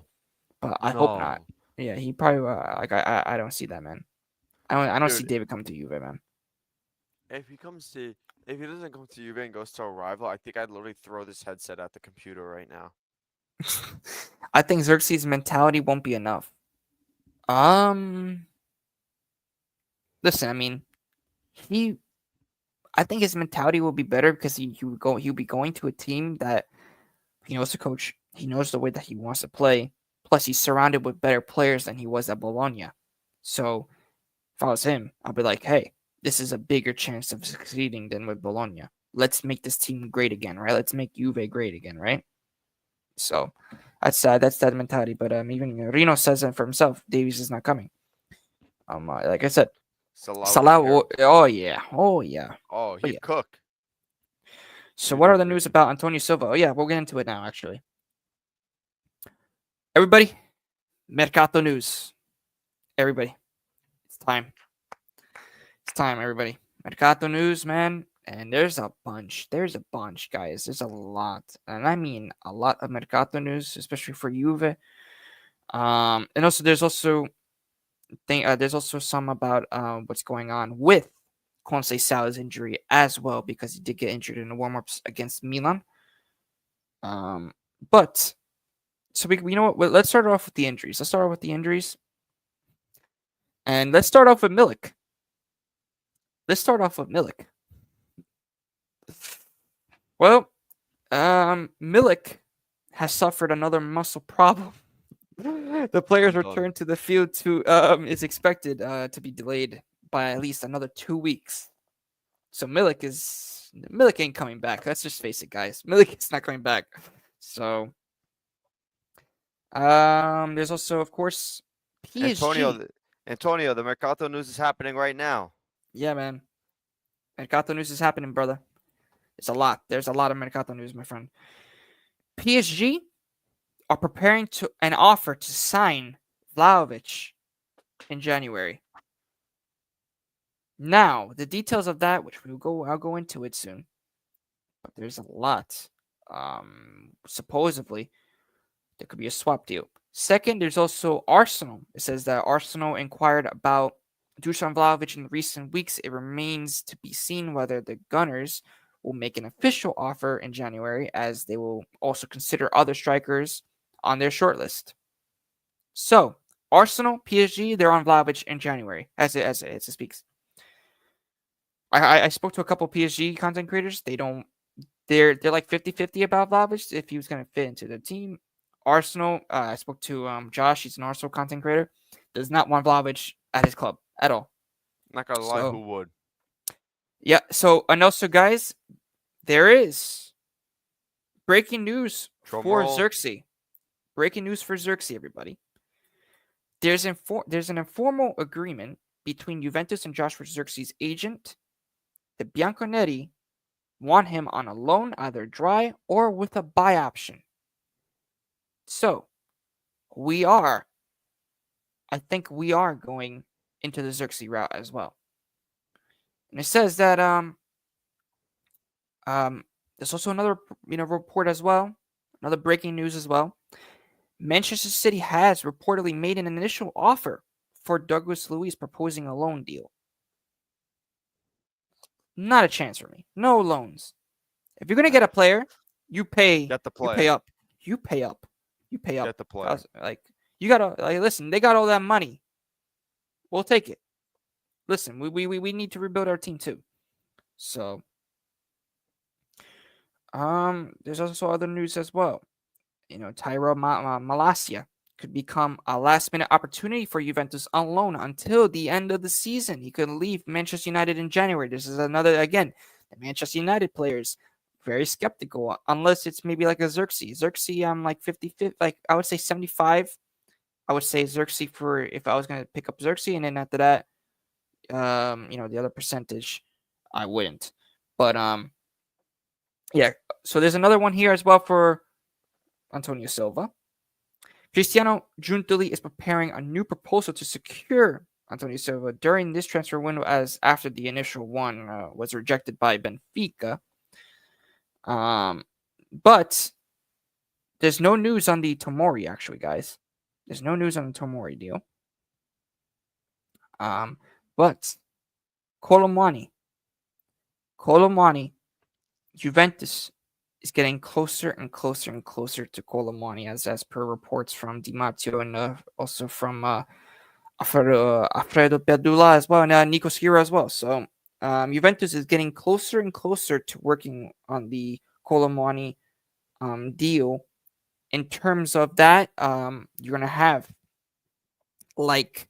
Speaker 1: but I hope not. Yeah, he probably I don't see that, man. I don't see David coming to Juve, man.
Speaker 2: If he comes to If he doesn't come to Juve and goes to a rival, I think I'd literally throw this headset at the computer right now.
Speaker 1: I think Xerxes' mentality won't be enough. Um, Listen, I mean, he, I think his mentality will be better because he'll be going to a team that he knows the coach, he knows the way that he wants to play. Plus, he's surrounded with better players than he was at Bologna. So, if I was him, I'd be like, hey, this is a bigger chance of succeeding than with Bologna. Let's make this team great again, right? Let's make Juve great again, right? So that's that mentality. But even Reno says it for himself. Davies is not coming. Like I said,
Speaker 2: Salah would be
Speaker 1: Salah.
Speaker 2: here.
Speaker 1: Oh yeah, oh yeah,
Speaker 2: Oh,
Speaker 1: oh
Speaker 2: he'd
Speaker 1: yeah.
Speaker 2: cook.
Speaker 1: So
Speaker 2: He'd
Speaker 1: what
Speaker 2: be
Speaker 1: are the news
Speaker 2: cooking.
Speaker 1: about Antonio Silva? Oh yeah, we'll get into it now. Actually, everybody, Mercato news. Everybody, it's time. It's time, everybody. Mercato news, man. And there's a bunch. There's a bunch, guys. There's a lot, and I mean a lot of Mercato news, especially for Juve. And also there's also some about what's going on with Salah's injury as well because he did get injured in the warm-ups against Milan. Um, but so we know what? Well, let's start off with the injuries. Let's start off with the injuries, and let's start off with Milik. Let's start off with Milik. Well, Milik has suffered another muscle problem. The player's
Speaker 2: I'm done.
Speaker 1: return to the field is expected to be delayed by at least another 2 weeks. So Milik ain't coming back. Let's just face it, guys. Milik is not coming back. So there's also of course
Speaker 2: Antonio,
Speaker 1: PSG.
Speaker 2: Antonio, the Mercato news is happening right now.
Speaker 1: Yeah, man. Mercato news is happening, brother. It's a lot. There's a lot of Mercato news, my friend. PSG are preparing to an offer to sign Vlahovic in January. Now, the details of that, which I'll go into it soon. But there's a lot. Supposedly, there could be a swap deal. Second, there's also Arsenal. It says that Arsenal inquired about Dusan Vlahovic in recent weeks. It remains to be seen whether the Gunners will make an official offer in January, as they will also consider other strikers on their shortlist. So, Arsenal, PSG, they're on Vlahovic in January, as it speaks. I spoke to a couple PSG content creators. They're like 50-50 about Vlahovic if he was going to fit into the team. Arsenal, I spoke to Josh. He's an Arsenal content creator. Does not want Vlahovic at his club at all.
Speaker 2: Not gonna lie,
Speaker 1: So
Speaker 2: who would?
Speaker 1: yeah. So and also, guys, there is breaking news
Speaker 2: Drum
Speaker 1: for
Speaker 2: roll.
Speaker 1: Xerxes. Breaking news for Xerxes, everybody. There's an informal agreement between Juventus and Joshua Xerxes' agent. The Bianconeri want him on a loan, either dry or with a buy option. So I think we are going into the Xerxes route as well. And it says that there's also another report as well, another breaking news as well. Manchester City has reportedly made an initial offer for Douglas Luiz, proposing a loan deal. Not a chance for me. No loans. If you're gonna get a player, you pay.
Speaker 2: Get the
Speaker 1: You pay
Speaker 2: player.
Speaker 1: up. You pay up. You pay up.
Speaker 2: Get the player.
Speaker 1: Like you gotta listen. They got all that money. We'll take it. Listen, we need to rebuild our team too. So, there's also other news as well. Tyrell Malacia could become a last-minute opportunity for Juventus on loan until the end of the season. He could leave Manchester United in January. This is another, again, the Manchester United players very skeptical unless it's maybe like a Xerxes. Xerxes, I'm like 50, like I would say 75. I would say Xerxes for if I was going to pick up Xerxes, and then after that, the other percentage, I wouldn't. But yeah. So there's another one here as well for Antonio Silva. Cristiano Giuntoli is preparing a new proposal to secure Antonio Silva during this transfer window, as after the initial one was rejected by Benfica. But there's no news on the Tomori, actually, guys. There's no news on the Tomori deal. But Colomwani Colomani, Juventus is getting closer and closer and closer to Colomani, as per reports from Di Matteo and also from Alfredo Pedula as well, and Nico Schira as well. So Juventus is getting closer and closer to working on the Colomani deal. In terms of that, you're gonna have like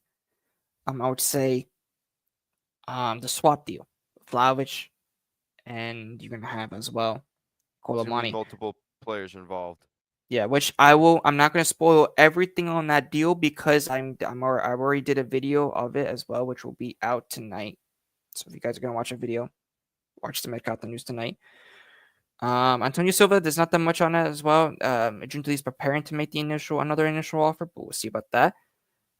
Speaker 1: I would say the swap deal, Vlahovic, and you're gonna have as well
Speaker 2: It's gonna be
Speaker 1: Colomani.
Speaker 2: multiple players involved.
Speaker 1: Yeah, which I will. I'm not gonna spoil everything on that deal because I already did a video of it as well, which will be out tonight. So if you guys are gonna watch a video, watch the Mercato news tonight. Antonio Silva, there's not that much on it as well. Juventus is preparing to make another initial offer, but we'll see about that.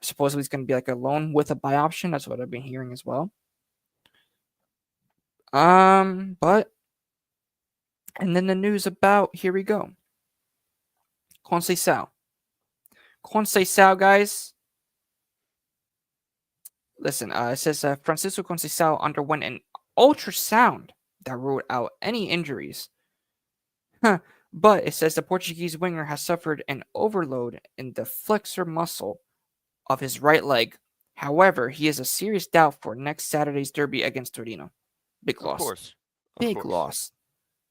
Speaker 1: Supposedly it's gonna be like a loan with a buy option. That's what I've been hearing as well. But and then the news about here we go. Conceição. Conceição, guys. Listen, it says Francisco Conceição underwent an ultrasound that ruled out any injuries. But it says the Portuguese winger has suffered an overload in the flexor muscle of his right leg. However, he is a serious doubt for next Saturday's derby against Torino. Big
Speaker 2: Of
Speaker 1: loss.
Speaker 2: course. Of
Speaker 1: Big
Speaker 2: course.
Speaker 1: loss.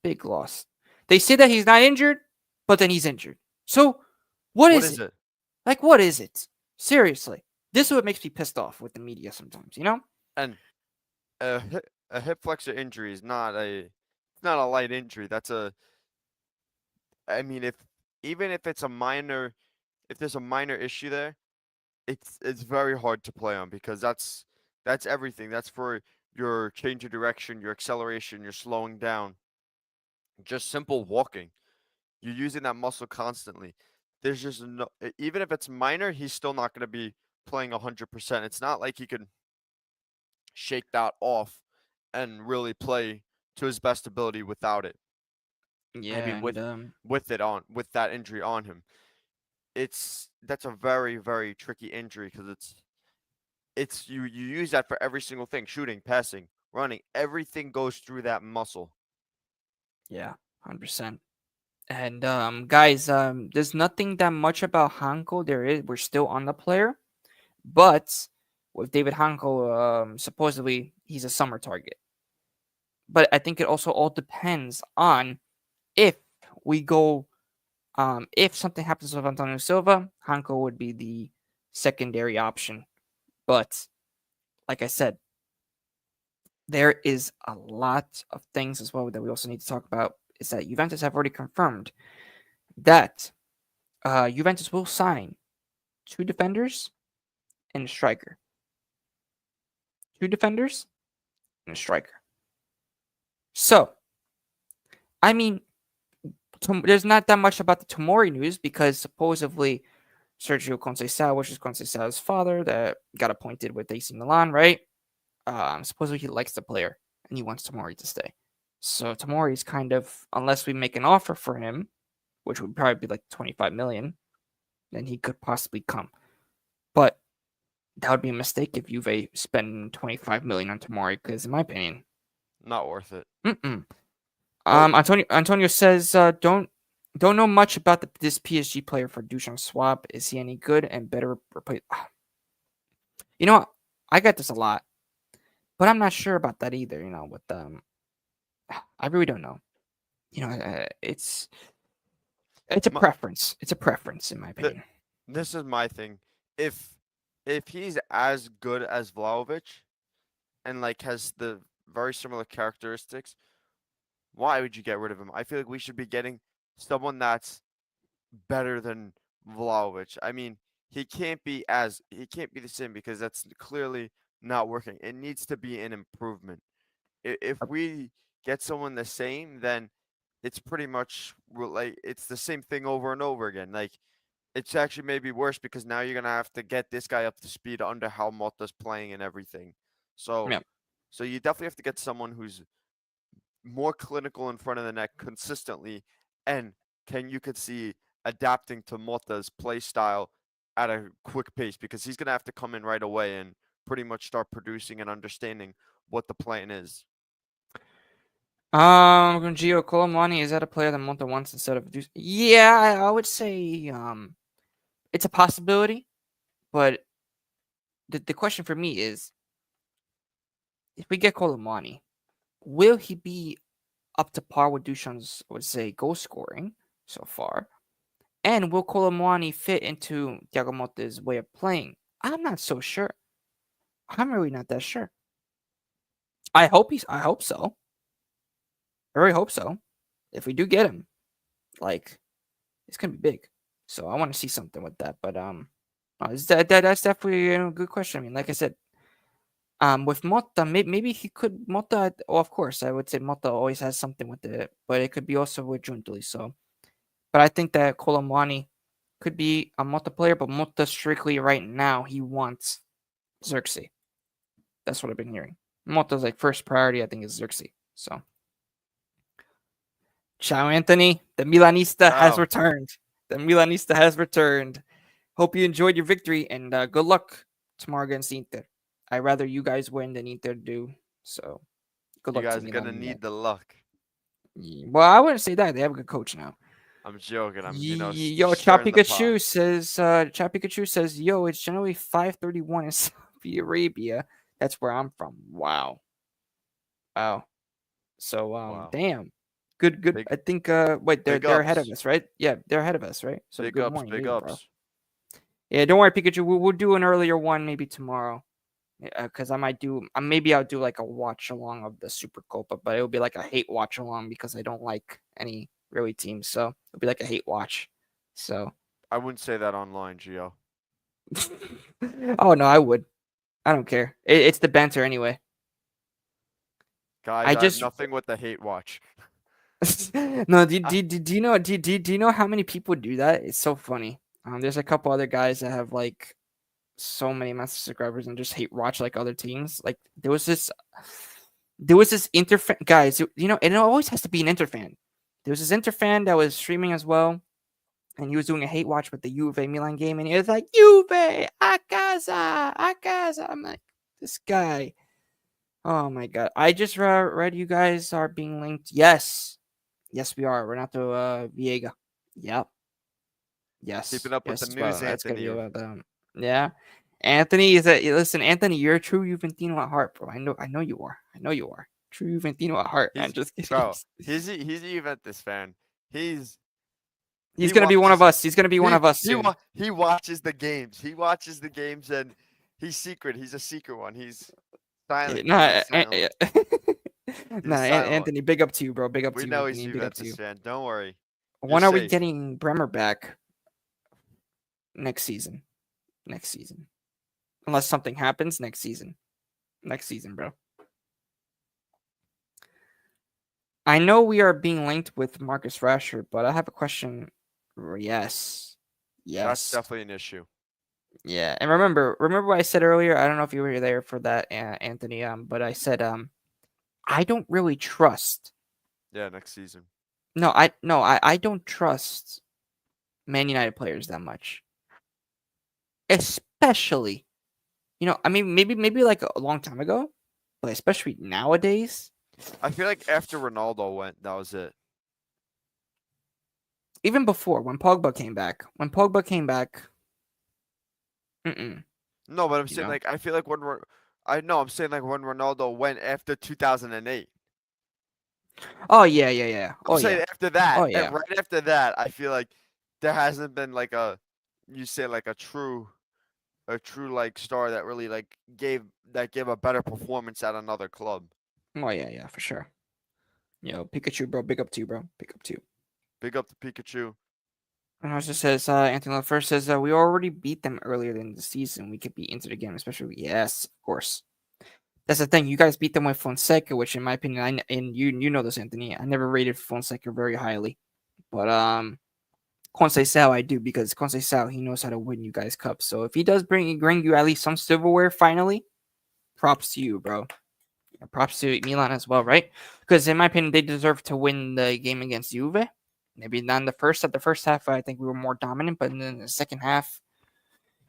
Speaker 1: Big loss. They say that he's not injured, but then he's injured. So, what is it? Like, what is it? Seriously. This is what makes me pissed off with the media sometimes, you know?
Speaker 2: And a hip flexor injury is not a light injury. I mean, if even if it's a minor, if there's a minor issue there, it's very hard to play on because that's everything. That's for your change of direction, your acceleration, your slowing down, just simple walking. You're using that muscle constantly. There's just no, even if it's minor, he's still not going to be playing 100%. It's not like he can shake that off and really play to his best ability without it. I
Speaker 1: Yeah,
Speaker 2: mean,
Speaker 1: and
Speaker 2: with that injury on him, that's a very very tricky injury because it's you use that for every single thing, shooting, passing, running, everything goes through that muscle.
Speaker 1: yeah, 100%. And guys, there's nothing that much about Hanko. We're still on the player, but with David Hanko, supposedly he's a summer target. But I think it also all depends on if we go, if something happens with Antonio Silva, Hanko would be the secondary option. But like I said, there is a lot of things as well that we also need to talk about. Is that Juventus have already confirmed that Juventus will sign two defenders and a striker. Two defenders and a striker. So, I mean, there's not that much about the Tomori news because supposedly Sergio Conceição, which is Conceição's father, that got appointed with AC Milan, right? Supposedly he likes the player and he wants Tomori to stay. So Tomori's kind of, unless we make an offer for him, which would probably be like 25 million, then he could possibly come. But that would be a mistake if Juve spend 25 million on Tomori, because in my opinion,
Speaker 2: Not worth it.
Speaker 1: Oh. Antonio says don't know much about this PSG player for Duchamp swap. Is he any good and better replace? You know what? I get this a lot, but I'm not sure about that either. You know, with I really don't know. You know, it's a preference. It's a preference, in my opinion.
Speaker 2: This is my thing. If he's as good as Vlahovic and like has the very similar characteristics, why would you get rid of him? I feel like we should be getting someone that's better than Vlahovic. I mean, he can't be the same because that's clearly not working. It needs to be an improvement. If we get someone the same, then it's pretty much like it's the same thing over and over again. Like it's actually maybe worse because now you're gonna have to get this guy up to speed under how Motta's playing and everything. So
Speaker 1: Yeah.
Speaker 2: so you definitely have to get someone who's more clinical in front of the net consistently and you could see adapting to Motta's play style at a quick pace because he's gonna have to come in right away and pretty much start producing and understanding what the plan is.
Speaker 1: Gio Colomani, is that a player that Motta wants instead of Yeah, I would say it's a possibility, but the question for me is, if we get Colomani, will he be up to par with Duchamp's, I would say, goal scoring so far? And will Colomani fit into Thiago Motta's way of playing? I'm not so sure. I'm really not that sure. I hope so. I really hope so. If we do get him, like, it's gonna be big. So I want to see something with that. But that's definitely a good question. I mean, like I said, with Motta, maybe he could Motta. Oh, of course, I would say Motta always has something with it, but it could be also with Juntuli. So, but I think that Colomani could be a Motta player, but Motta strictly right now he wants Xerxes. That's what I've been hearing. Motta's like first priority, I think, is Xerxes. So, ciao, Anthony. The Milanista has
Speaker 2: Ciao.
Speaker 1: returned. The Milanista has returned. Hope you enjoyed your victory and good luck tomorrow against Inter. I'd rather you guys win than Inter do. So, good
Speaker 2: You
Speaker 1: luck to
Speaker 2: guys are
Speaker 1: Milan
Speaker 2: gonna
Speaker 1: in that.
Speaker 2: need the luck.
Speaker 1: Well, I wouldn't say that. They have a good coach now.
Speaker 2: I'm joking. I'm
Speaker 1: Yo, Chop
Speaker 2: stirring the pot.
Speaker 1: Pikachu says, yo, it's generally 5:31 in Saudi Arabia. That's where I'm from. Wow. Wow. So
Speaker 2: Wow.
Speaker 1: damn. Good.
Speaker 2: Big
Speaker 1: I think wait,
Speaker 2: big
Speaker 1: they're ahead of
Speaker 2: ups.
Speaker 1: us, right? Yeah, they're ahead of us, right? So
Speaker 2: Big
Speaker 1: good
Speaker 2: ups.
Speaker 1: morning to
Speaker 2: Big
Speaker 1: you, bro.
Speaker 2: ups.
Speaker 1: Yeah, don't worry, Pikachu. We'll do an earlier one maybe tomorrow. Because I might do maybe I'll do like a watch along of the Super Copa, but it'll be like a hate watch along because I don't like any really teams. So it'll be like a hate watch. So
Speaker 2: I wouldn't say that online, Gio.
Speaker 1: oh no, I would. I don't care. It's the banter anyway.
Speaker 2: Guys,
Speaker 1: I
Speaker 2: I have
Speaker 1: just
Speaker 2: nothing with the hate watch.
Speaker 1: no.
Speaker 2: Ah,
Speaker 1: Do you know do you know how many people do that? It's so funny. There's a couple other guys that have like so many massive subscribers and just hate watch like other teams. Like there was this Interfan guys. You know, and it always has to be an Interfan. There was this Interfan that was streaming as well, and he was doing a hate watch with the Juve Milan game, and he was like, "Juve, a casa, a casa." I'm like, this guy. Oh my god! I just read you guys are being linked. Yes, yes, we are. Renato Viega. Yep.
Speaker 2: keeping
Speaker 1: Yes.
Speaker 2: up with the
Speaker 1: Yes.
Speaker 2: news,
Speaker 1: Well, that's gonna be
Speaker 2: Anthony.
Speaker 1: about them. Yeah. Anthony is a listen. Anthony, you're a true Juventino at heart, bro. I know. I know you are. I know you are. True Juventino at heart. I'm
Speaker 2: He's
Speaker 1: just kidding.
Speaker 2: bro. He's a Juventus fan. He's
Speaker 1: He's
Speaker 2: he
Speaker 1: gonna be one of
Speaker 2: watches
Speaker 1: us. He's gonna be one of us soon.
Speaker 2: he watches the games. He watches the games and he's secret. He's a secret one. He's
Speaker 1: Yeah,
Speaker 2: silent. He's a
Speaker 1: nah,
Speaker 2: silent one. He's
Speaker 1: nah,
Speaker 2: a silent one.
Speaker 1: Anthony, big up to you, bro. Big up
Speaker 2: We
Speaker 1: to you,
Speaker 2: know he's
Speaker 1: Anthony.
Speaker 2: a
Speaker 1: Big up to
Speaker 2: Juventus
Speaker 1: you.
Speaker 2: fan. Don't worry. You're
Speaker 1: When are we
Speaker 2: safe.
Speaker 1: getting Bremer back next season? Next season, unless something happens next season. Next season, bro. I know we are being linked with Marcus Rashford, but I have a question. Yes.
Speaker 2: That's
Speaker 1: Yes.
Speaker 2: definitely an issue.
Speaker 1: Yeah. And remember what I said earlier? I don't know if you were there for that, Anthony. But I said, I don't really trust.
Speaker 2: Yeah, next season.
Speaker 1: I don't trust Man United players that much. Especially, I mean, maybe like a long time ago, but especially nowadays,
Speaker 2: I feel like after Ronaldo went, that was it.
Speaker 1: even before when Pogba came back. When Pogba came back, mm-mm,
Speaker 2: No, but I'm
Speaker 1: you
Speaker 2: saying
Speaker 1: know.
Speaker 2: like I feel like I know I'm saying like when Ronaldo went after 2008.
Speaker 1: Oh yeah, yeah, yeah.
Speaker 2: I'm
Speaker 1: Oh
Speaker 2: saying
Speaker 1: yeah.
Speaker 2: after that,
Speaker 1: Oh
Speaker 2: and
Speaker 1: yeah.
Speaker 2: right after that, I feel like there hasn't been like you say like a true like star that really like gave a better performance at another club.
Speaker 1: Oh yeah, yeah, for sure. Pikachu, bro. Big up to you, bro. Big up to you.
Speaker 2: Big up to Pikachu.
Speaker 1: And also says, Anthony first says, we already beat them earlier in the season. We could beat Inter again, especially. Yes, of course. That's the thing. You guys beat them with Fonseca, which, in my opinion, and you know this, Anthony. I never rated Fonseca very highly, but Conceição I do because Conceição he knows how to win you guys cups. So if he does bring you at least some silverware, finally, props to you, bro. Props to Milan as well, right? Because in my opinion, they deserve to win the game against Juve. Maybe not in the first. At the first half, I think we were more dominant, but in the second half,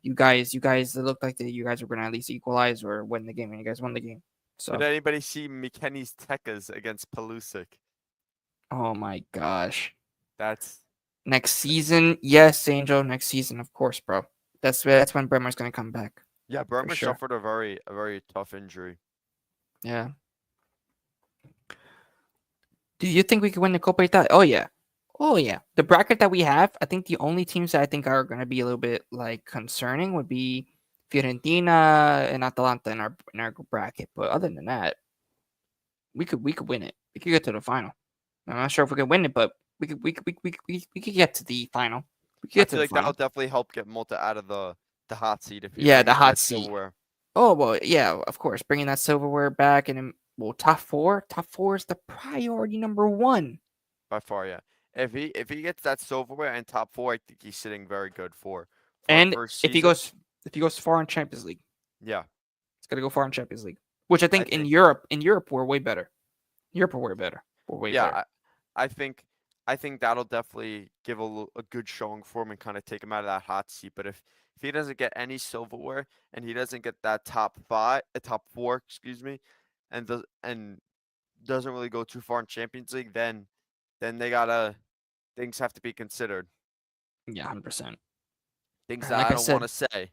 Speaker 1: you guys, it looked like that you guys were gonna at least equalize or win the game, and you guys won the game.
Speaker 2: Did
Speaker 1: So,
Speaker 2: anybody see McKenny's Tekkas against Pelusic?
Speaker 1: oh my gosh.
Speaker 2: That's
Speaker 1: Next season, yes, Angel. Next season, of course, bro. That's when Bremer's gonna come back
Speaker 2: yeah.
Speaker 1: for
Speaker 2: Bremer
Speaker 1: sure.
Speaker 2: suffered a very tough injury.
Speaker 1: Yeah. Do you think we could win the Copa Italia? Oh yeah. Oh yeah. The bracket that we have, I think the only teams that I think are gonna be a little bit like concerning would be Fiorentina and Atalanta in our bracket. But other than that, we could win it. We could get to the final. I'm not sure if we could win it, but we could get to the final. We could
Speaker 2: I
Speaker 1: get to
Speaker 2: feel
Speaker 1: the
Speaker 2: like that'll
Speaker 1: final.
Speaker 2: definitely help get Motta out of the hot seat if he
Speaker 1: Yeah, the
Speaker 2: brings
Speaker 1: hot
Speaker 2: that
Speaker 1: seat.
Speaker 2: silverware.
Speaker 1: Oh well, yeah, of course, bringing that silverware back and well, top four. Top four is the priority number one.
Speaker 2: By far, yeah. If he gets that silverware and top four, I think he's sitting very good for a
Speaker 1: And
Speaker 2: first
Speaker 1: if he
Speaker 2: season.
Speaker 1: goes if he goes far in Champions League,
Speaker 2: Yeah,
Speaker 1: he's gonna go far in Champions League. Which I
Speaker 2: I
Speaker 1: think
Speaker 2: think.
Speaker 1: In Europe we're way better. Europe we're way better. We're way
Speaker 2: Yeah,
Speaker 1: better.
Speaker 2: I think I think that'll definitely give a good showing for him and kind of take him out of that hot seat. But if he doesn't get any silverware and he doesn't get that top four, excuse me, and doesn't really go too far in Champions League, then they gotta things have to be considered.
Speaker 1: Yeah, 100%.
Speaker 2: Things
Speaker 1: And
Speaker 2: that
Speaker 1: like
Speaker 2: I
Speaker 1: I
Speaker 2: don't want
Speaker 1: said,
Speaker 2: to say.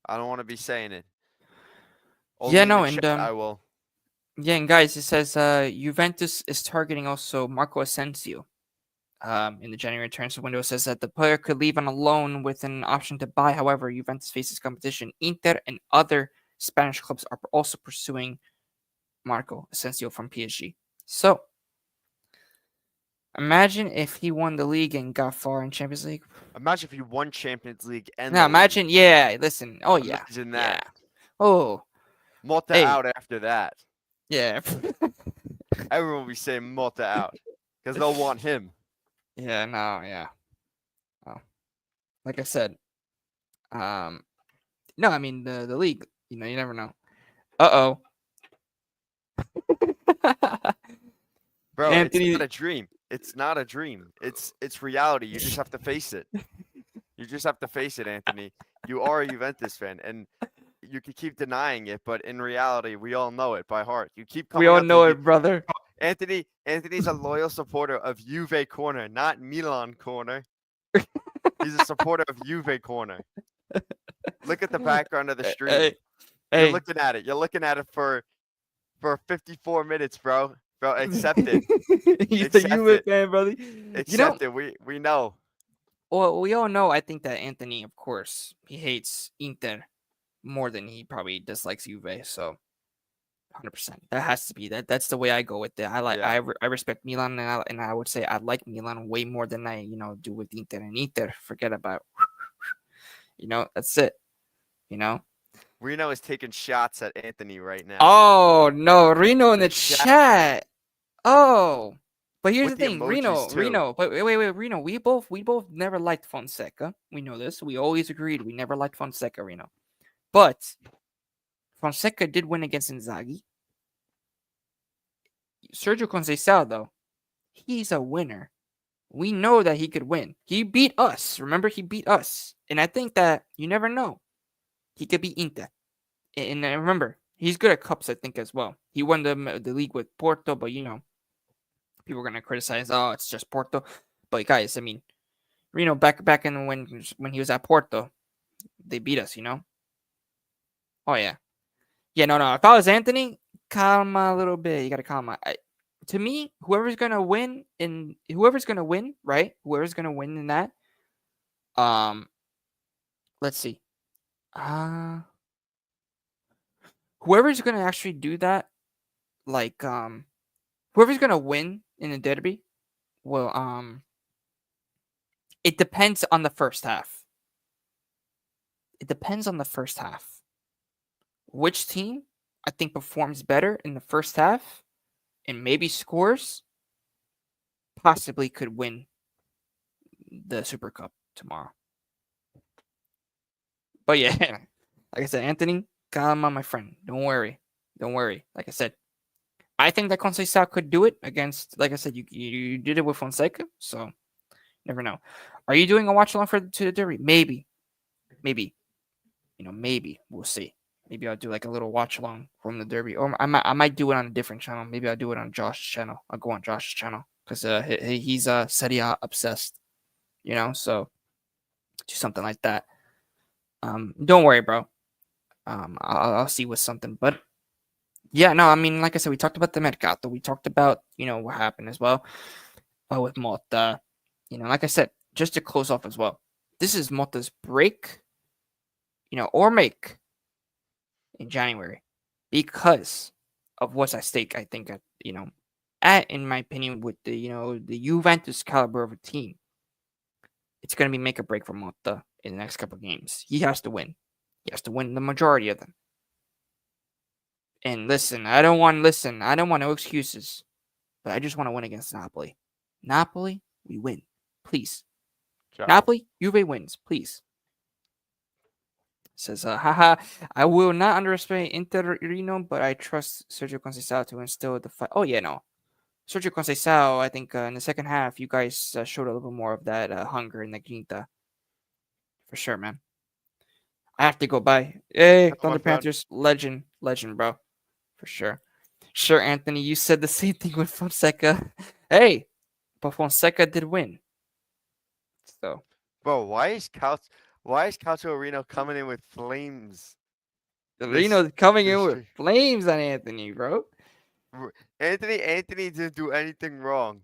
Speaker 2: I don't want to be saying it.
Speaker 1: yeah,
Speaker 2: Only in the
Speaker 1: no,
Speaker 2: chat
Speaker 1: and
Speaker 2: I will.
Speaker 1: yeah, and guys, it says Juventus is targeting also Marco Asensio. In the January transfer window, it says that the player could leave on a loan with an option to buy. However, Juventus faces competition. Inter and other Spanish clubs are also pursuing Marco Asensio from PSG. So imagine if he won the league and got far in Champions League.
Speaker 2: Imagine if he won Champions League and
Speaker 1: Now
Speaker 2: the league.
Speaker 1: imagine, yeah, listen, oh yeah,
Speaker 2: Imagine
Speaker 1: yeah,
Speaker 2: that.
Speaker 1: oh,
Speaker 2: Motta
Speaker 1: hey,
Speaker 2: out after that.
Speaker 1: yeah,
Speaker 2: Everyone will be saying Motta out because they'll want him.
Speaker 1: yeah, no, yeah. Oh, like I said, um, no, I mean the league. You know, you never know. Uh oh.
Speaker 2: Bro, it's not
Speaker 1: Anthony,
Speaker 2: a dream. It's not a dream. It's reality. You just have to face it. You just have to face it, Anthony. You are a Juventus fan, and you can keep denying it, but in reality, we all know it by heart. You keep
Speaker 1: we
Speaker 2: coming
Speaker 1: all
Speaker 2: out to
Speaker 1: know
Speaker 2: you.
Speaker 1: it, brother.
Speaker 2: Anthony's a loyal supporter of JuveCorner, not Milan Corner. He's a supporter of JuveCorner. Look at the background of the stream.
Speaker 1: Hey,
Speaker 2: You're
Speaker 1: hey.
Speaker 2: looking at it. You're looking at it for 54 minutes, bro. Bro, accept it.
Speaker 1: He's a
Speaker 2: Accept
Speaker 1: Juve
Speaker 2: it.
Speaker 1: fan, brother. You know,
Speaker 2: Accept it. We know.
Speaker 1: well, we all know. I think that Anthony, of course, he hates Inter more than he probably dislikes Juve. So, 100%. That has to be that. That's the way I go with it.
Speaker 2: Yeah.
Speaker 1: I respect Milan, and I would say I like Milan way more than I do with Inter. And Inter, forget about. That's it. You know.
Speaker 2: Reno is taking shots at Anthony right now.
Speaker 1: Oh no, Reno in the
Speaker 2: Chat
Speaker 1: chat. Oh, but here's
Speaker 2: with
Speaker 1: the
Speaker 2: the
Speaker 1: thing,
Speaker 2: emojis too.
Speaker 1: Reno. But wait, Reno. We both never liked Fonseca. We know this. We always agreed we never liked Fonseca, Reno. But Fonseca did win against Inzaghi. Sergio Conceição, though, he's a winner. We know that he could win. He beat us. Remember, he beat us. And I think that you never know. He could beat Inter. And remember, he's good at cups, I think, as well. He won the league with Porto, but people are gonna criticize. Oh, it's just Porto. But guys, I mean, Reno back in when he was at Porto, they beat us. Oh yeah, yeah. No. If I was Anthony, calm a little bit. You gotta calm. To me, whoever's gonna win, right? Whoever's gonna win in that. Um, let's see. Uh whoever's gonna actually do that, like whoever's gonna win in the derby, well, it depends on the first half. It depends on the first half. Which team I think performs better in the first half and maybe scores possibly could win the Super Cup tomorrow. But yeah, like I said, Anthony, calm on my friend. Don't worry. Don't worry. Like I said, I think that Conceição could do it against, like I said, you did it with Fonseca, so never know. Are you doing a watch along to the derby? Maybe. Maybe. Maybe. We'll see. Maybe I'll do like a little watch along from the Derby, or I might do it on a different channel. Maybe I'll do it on Josh's channel. I'll go on Josh's channel because he's Serie A obsessed, So do something like that. Don't worry, bro. I'll see with something, but yeah, no, I mean, like I said, we talked about the Mercato. We talked about what happened as well with Motta. Like I said, just to close off as well. This is Motta's break, or make in January because of what's at stake. I think in my opinion, with the Juventus caliber of a team, it's gonna be make or break for Motta in the next couple of games. He has to win. He has to win the majority of them. And listen, I don't want no excuses, but I just want to win against Napoli. Napoli, we win, please.
Speaker 2: Ciao.
Speaker 1: Napoli, Juve wins, please. Says, haha, I will not underestimate Inter Rino, but I trust Sergio Conceição to instill the fight. Oh, yeah, no. Sergio Conceição, I think in the second half, you guys showed a little bit more of that hunger and the grinta. For sure, man. I have to go by. Hey,
Speaker 2: That's my
Speaker 1: Thunder
Speaker 2: friend.
Speaker 1: Panthers, legend, bro. For sure. Sure, Anthony, you said the same thing with Fonseca. Hey, but Fonseca did win. So,
Speaker 2: Bro, why is Calcio Reno coming in with flames this
Speaker 1: Reno coming in
Speaker 2: this
Speaker 1: with
Speaker 2: stream?
Speaker 1: flames on Anthony, bro.
Speaker 2: Anthony didn't do anything wrong.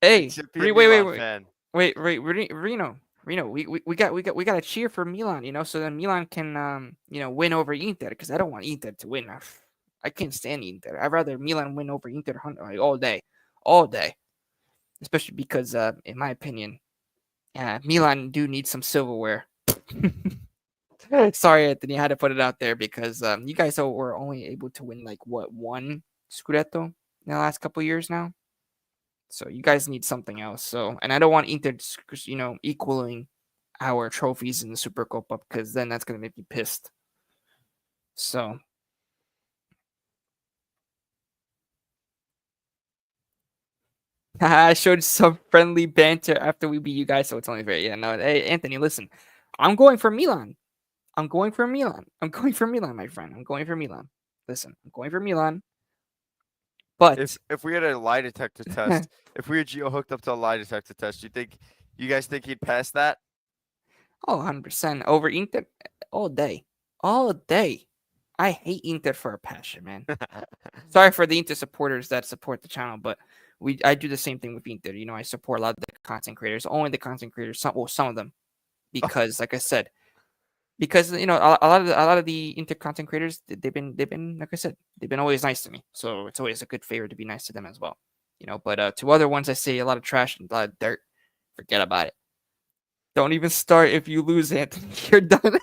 Speaker 1: Hey,
Speaker 2: Except be a
Speaker 1: wait, wait, wait,
Speaker 2: Milan
Speaker 1: wait,
Speaker 2: fan.
Speaker 1: Reno. We got to cheer for Milan, so then Milan can win over Inter because I don't want Inter to win. I can't stand Inter. I'd rather Milan win over Inter like, all day. Especially because, in my opinion, Milan do need some silverware. Sorry, Anthony, I had to put it out there because you guys were only able to win like one Scudetto in the last couple years now. So you guys need something else. So, and I don't want Inter, equaling our trophies in the Super Copa because then that's gonna make me pissed. So. I showed some friendly banter after we beat you guys, so it's only fair. Yeah, no, hey, Anthony, listen. I'm going for Milan. I'm going for Milan, my friend. I'm going for Milan. Listen, I'm going for Milan. But
Speaker 2: If we had a lie detector test, if we had Gio hooked up to a lie detector test, you guys think he'd pass that?
Speaker 1: oh, 100% over Inter all day. All day. I hate Inter for a passion, man. Sorry for the Inter supporters that support the channel, but I do the same thing with Inter. I support a lot of the content creators, only the content creators, some of them, because like I said, because a lot of the Inter content creators they've been like I said, they've been always nice to me, so it's always a good favor to be nice to them as well. But to other ones I say a lot of trash and a lot of dirt. Forget about it. Don't even start if you lose, Anthony. You're done.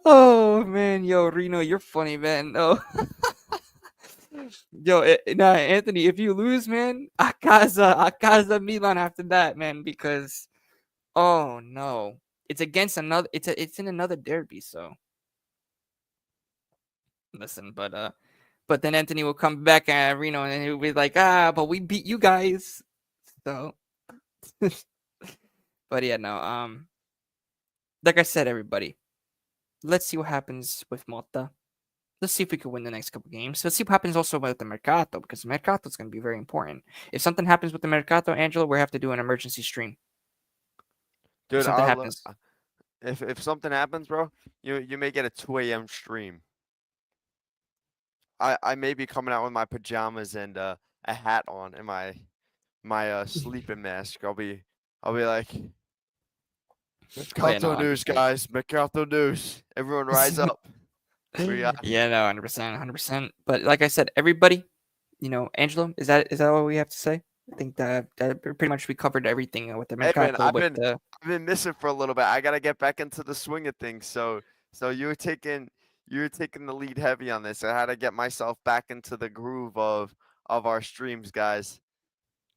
Speaker 1: Oh man, yo, Reno, you're funny, man. No. Yo, nah, Anthony, if you lose, man, a casa Milan after that, man, because oh no, it's against another. It's in another derby, so listen, but then Anthony will come back at Reno and he'll be like, but we beat you guys, so. But yeah, no, like I said, everybody, let's see what happens with Motta. Let's see if we can win the next couple games. Let's see what happens also with the Mercato because the Mercato is going to be very important. If something happens with the Mercato, Angelo, we have to do an emergency stream. If
Speaker 2: Dude,
Speaker 1: something happens,
Speaker 2: if something happens, bro, you may get a 2 a.m. stream. I may be coming out with my pajamas and a hat on and my sleeping mask. I'll be like,
Speaker 1: oh yeah, no,
Speaker 2: Mercato news, guys. Mercato news. Everyone rise up. We got
Speaker 1: yeah, no, 100%, 100%. But like I said, everybody, Angelo, is that all we have to say? I think that pretty much we covered everything with the
Speaker 2: Hey man,
Speaker 1: Mercato.
Speaker 2: I've been missing for a little bit. I gotta get back into the swing of things. So you were taking the lead heavy on this. I had to get myself back into the groove of our streams, guys.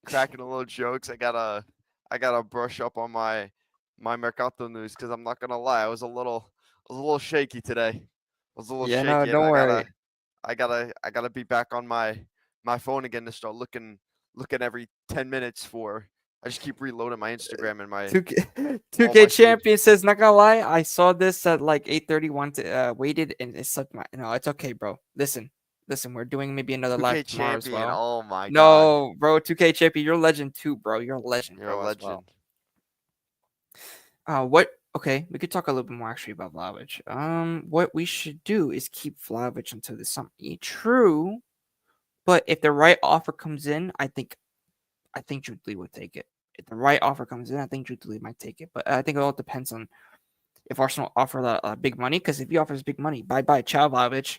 Speaker 2: Cracking a little jokes. I gotta brush up on my Mercato news because I'm not gonna lie, I was a little shaky today. I was a little
Speaker 1: Yeah, no,
Speaker 2: shaky, and
Speaker 1: don't worry.
Speaker 2: I gotta be back on my phone again to start looking every 10 minutes for I just keep reloading my Instagram and my
Speaker 1: 2K
Speaker 2: all
Speaker 1: 2K
Speaker 2: my saves.
Speaker 1: champion says, not gonna lie, I saw this at like 8:31 to waited and it sucked my no, it's okay, bro. Listen, we're doing maybe another
Speaker 2: 2K
Speaker 1: live tomorrow as
Speaker 2: champion.
Speaker 1: well.
Speaker 2: Oh my god.
Speaker 1: No, bro, 2K champion, you're a legend too, bro. You're a legend,
Speaker 2: You're a
Speaker 1: bro, as well.
Speaker 2: legend.
Speaker 1: What okay, we could talk a little bit more actually about Vlahovic. What we should do is keep Vlahovic until the summer. True, but if the right offer comes in, I think Jude Lee would take it. If the right offer comes in, I think Jude Lee might take it. But I think it all depends on if Arsenal offer that big money. Because if he offers big money, bye bye, Ciao Vlahovic.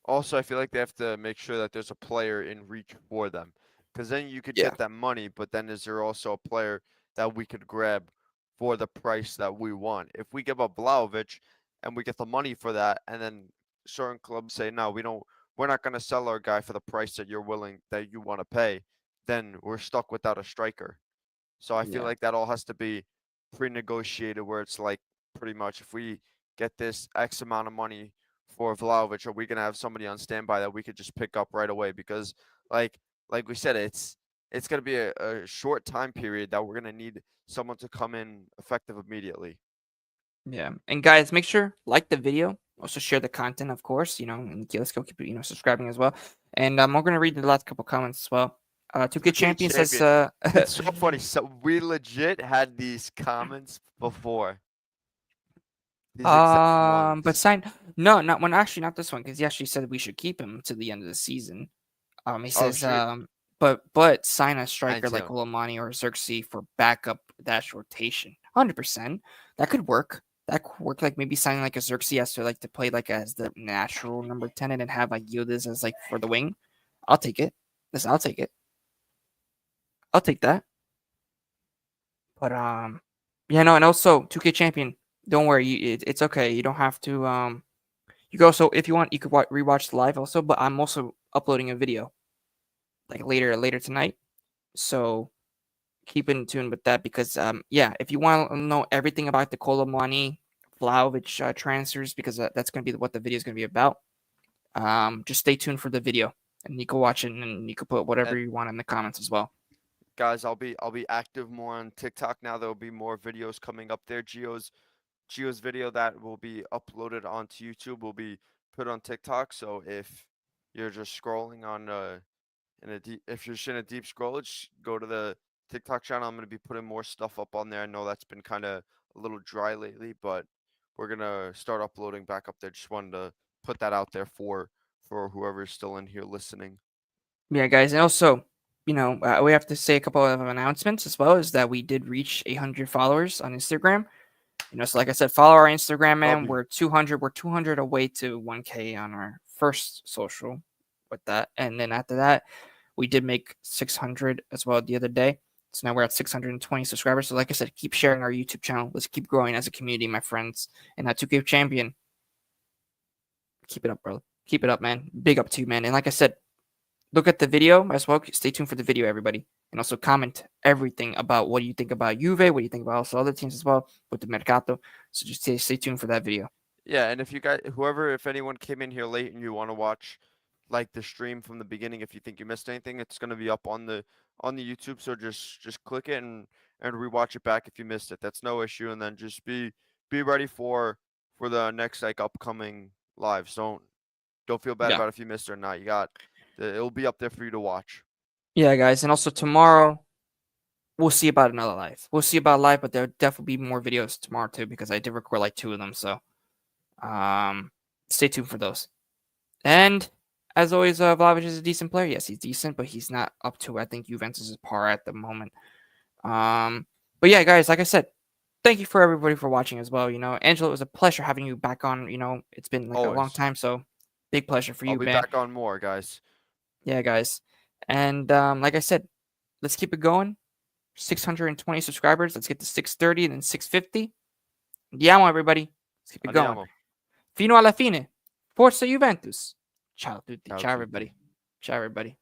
Speaker 2: Also, I feel like they have to make sure that there's a player in reach for them, because then you could
Speaker 1: Yeah,
Speaker 2: get that money. But then is there also a player that we could grab for the price that we want? If we give up Vlahovic and we get the money for that, and then certain clubs say no, we don't, we're not going to sell our guy for the price that you want to pay, then we're stuck without a striker. So I feel
Speaker 1: yeah,
Speaker 2: like that all has to be pre-negotiated, where it's like pretty much if we get this X amount of money for Vlahovic, are we gonna have somebody on standby that we could just pick up right away? Because like like we said, it's gonna be a short time period that we're gonna need someone to come in effective immediately.
Speaker 1: yeah. And guys, make sure like the video. Also share the content, of course. And let's go keep subscribing as well. And we're gonna read the last couple comments as well. 2K
Speaker 2: 2K
Speaker 1: champion says,
Speaker 2: champion. It's so funny. So we legit had these comments before. These exact
Speaker 1: but
Speaker 2: ones.
Speaker 1: sign no, not one. Actually, not this one because he actually said we should keep him to the end of the season. He
Speaker 2: Oh
Speaker 1: says,
Speaker 2: shoot.
Speaker 1: but sign a
Speaker 2: And
Speaker 1: striker like
Speaker 2: Tim.
Speaker 1: Olamani or Xerxes for backup dash rotation. 100%. That could work. That could work. Like maybe signing like a Xerxes has to like to play like as the natural number 10 and then have like Yildiz as like for the wing. I'll take it. Listen, I'll take it. I'll take that. But yeah, no, and also 2K champion. Don't worry, it's okay. You don't have to You can also, if you want, you could rewatch the live also. But I'm also uploading a video like later tonight. So keep in tune with that because yeah, if you want to know everything about the Kolomani Vlahovic transfers, because that's going to be what the video is going to be about. Just stay tuned for the video, and you can watch it, and you can put whatever
Speaker 2: And
Speaker 1: you want in the comments as well.
Speaker 2: guys, I'll be active more on TikTok now. There'll be more videos coming up there. Gio's video that will be uploaded onto YouTube will be put on TikTok. So if you're just scrolling on if you're just in a deep scroll, just go to the TikTok channel. I'm gonna be putting more stuff up on there. I know that's been kind of a little dry lately, but we're gonna start uploading back up there. Just wanted to put that out there for whoever's still in here listening.
Speaker 1: Yeah, guys, and also, we have to say a couple of announcements as well. Is that we did reach 800 followers on Instagram. So like I said, follow our Instagram, man.
Speaker 2: W.
Speaker 1: We're 200. We're 200 away to 1K on our first social with that, and then after that, we did make 600 as well the other day. So now we're at 620 subscribers. So like I said, keep sharing our YouTube channel. Let's keep growing as a community, my friends. And that 2K champion, keep it up, bro. Keep it up, man. Big up to you, man. And like I said, look at the video as well. Stay tuned for the video, everybody. And also comment everything about what do you think about Juve, what do you think about also other teams as well with the Mercato. So just stay tuned for that video.
Speaker 2: Yeah, and if you guys, if anyone came in here late and you want to watch like the stream from the beginning, if you think you missed anything, it's gonna be up on the YouTube. So just click it and rewatch it back if you missed it. That's no issue. And then just be ready for the next like upcoming lives. Don't feel bad
Speaker 1: Yeah.
Speaker 2: about if you missed it or not. It'll be up there for you to watch.
Speaker 1: Yeah, guys. And also tomorrow, we'll see about another live. We'll see about live, but there'll definitely be more videos tomorrow too because I did record like 2 of them. So stay tuned for those. And as always, Vlahovic is a decent player. Yes, he's decent, but he's not up to I think Juventus' par at the moment. But yeah, guys, like I said, thank you for everybody for watching as well. Angelo, it was a pleasure having you back on. It's been like a long
Speaker 2: Always.
Speaker 1: time, so big pleasure for
Speaker 2: I'll
Speaker 1: you,
Speaker 2: be
Speaker 1: man.
Speaker 2: back on more, guys.
Speaker 1: Yeah, guys. And like I said, let's keep it going. 620 subscribers. Let's get to 630 and then 650. Andiamo, everybody. Let's keep it going.
Speaker 2: Andiamo.
Speaker 1: Fino alla fine. Forza Juventus. Ciao tutti.
Speaker 2: Ciao
Speaker 1: Ciao,
Speaker 2: tutti.
Speaker 1: everybody. Ciao, everybody.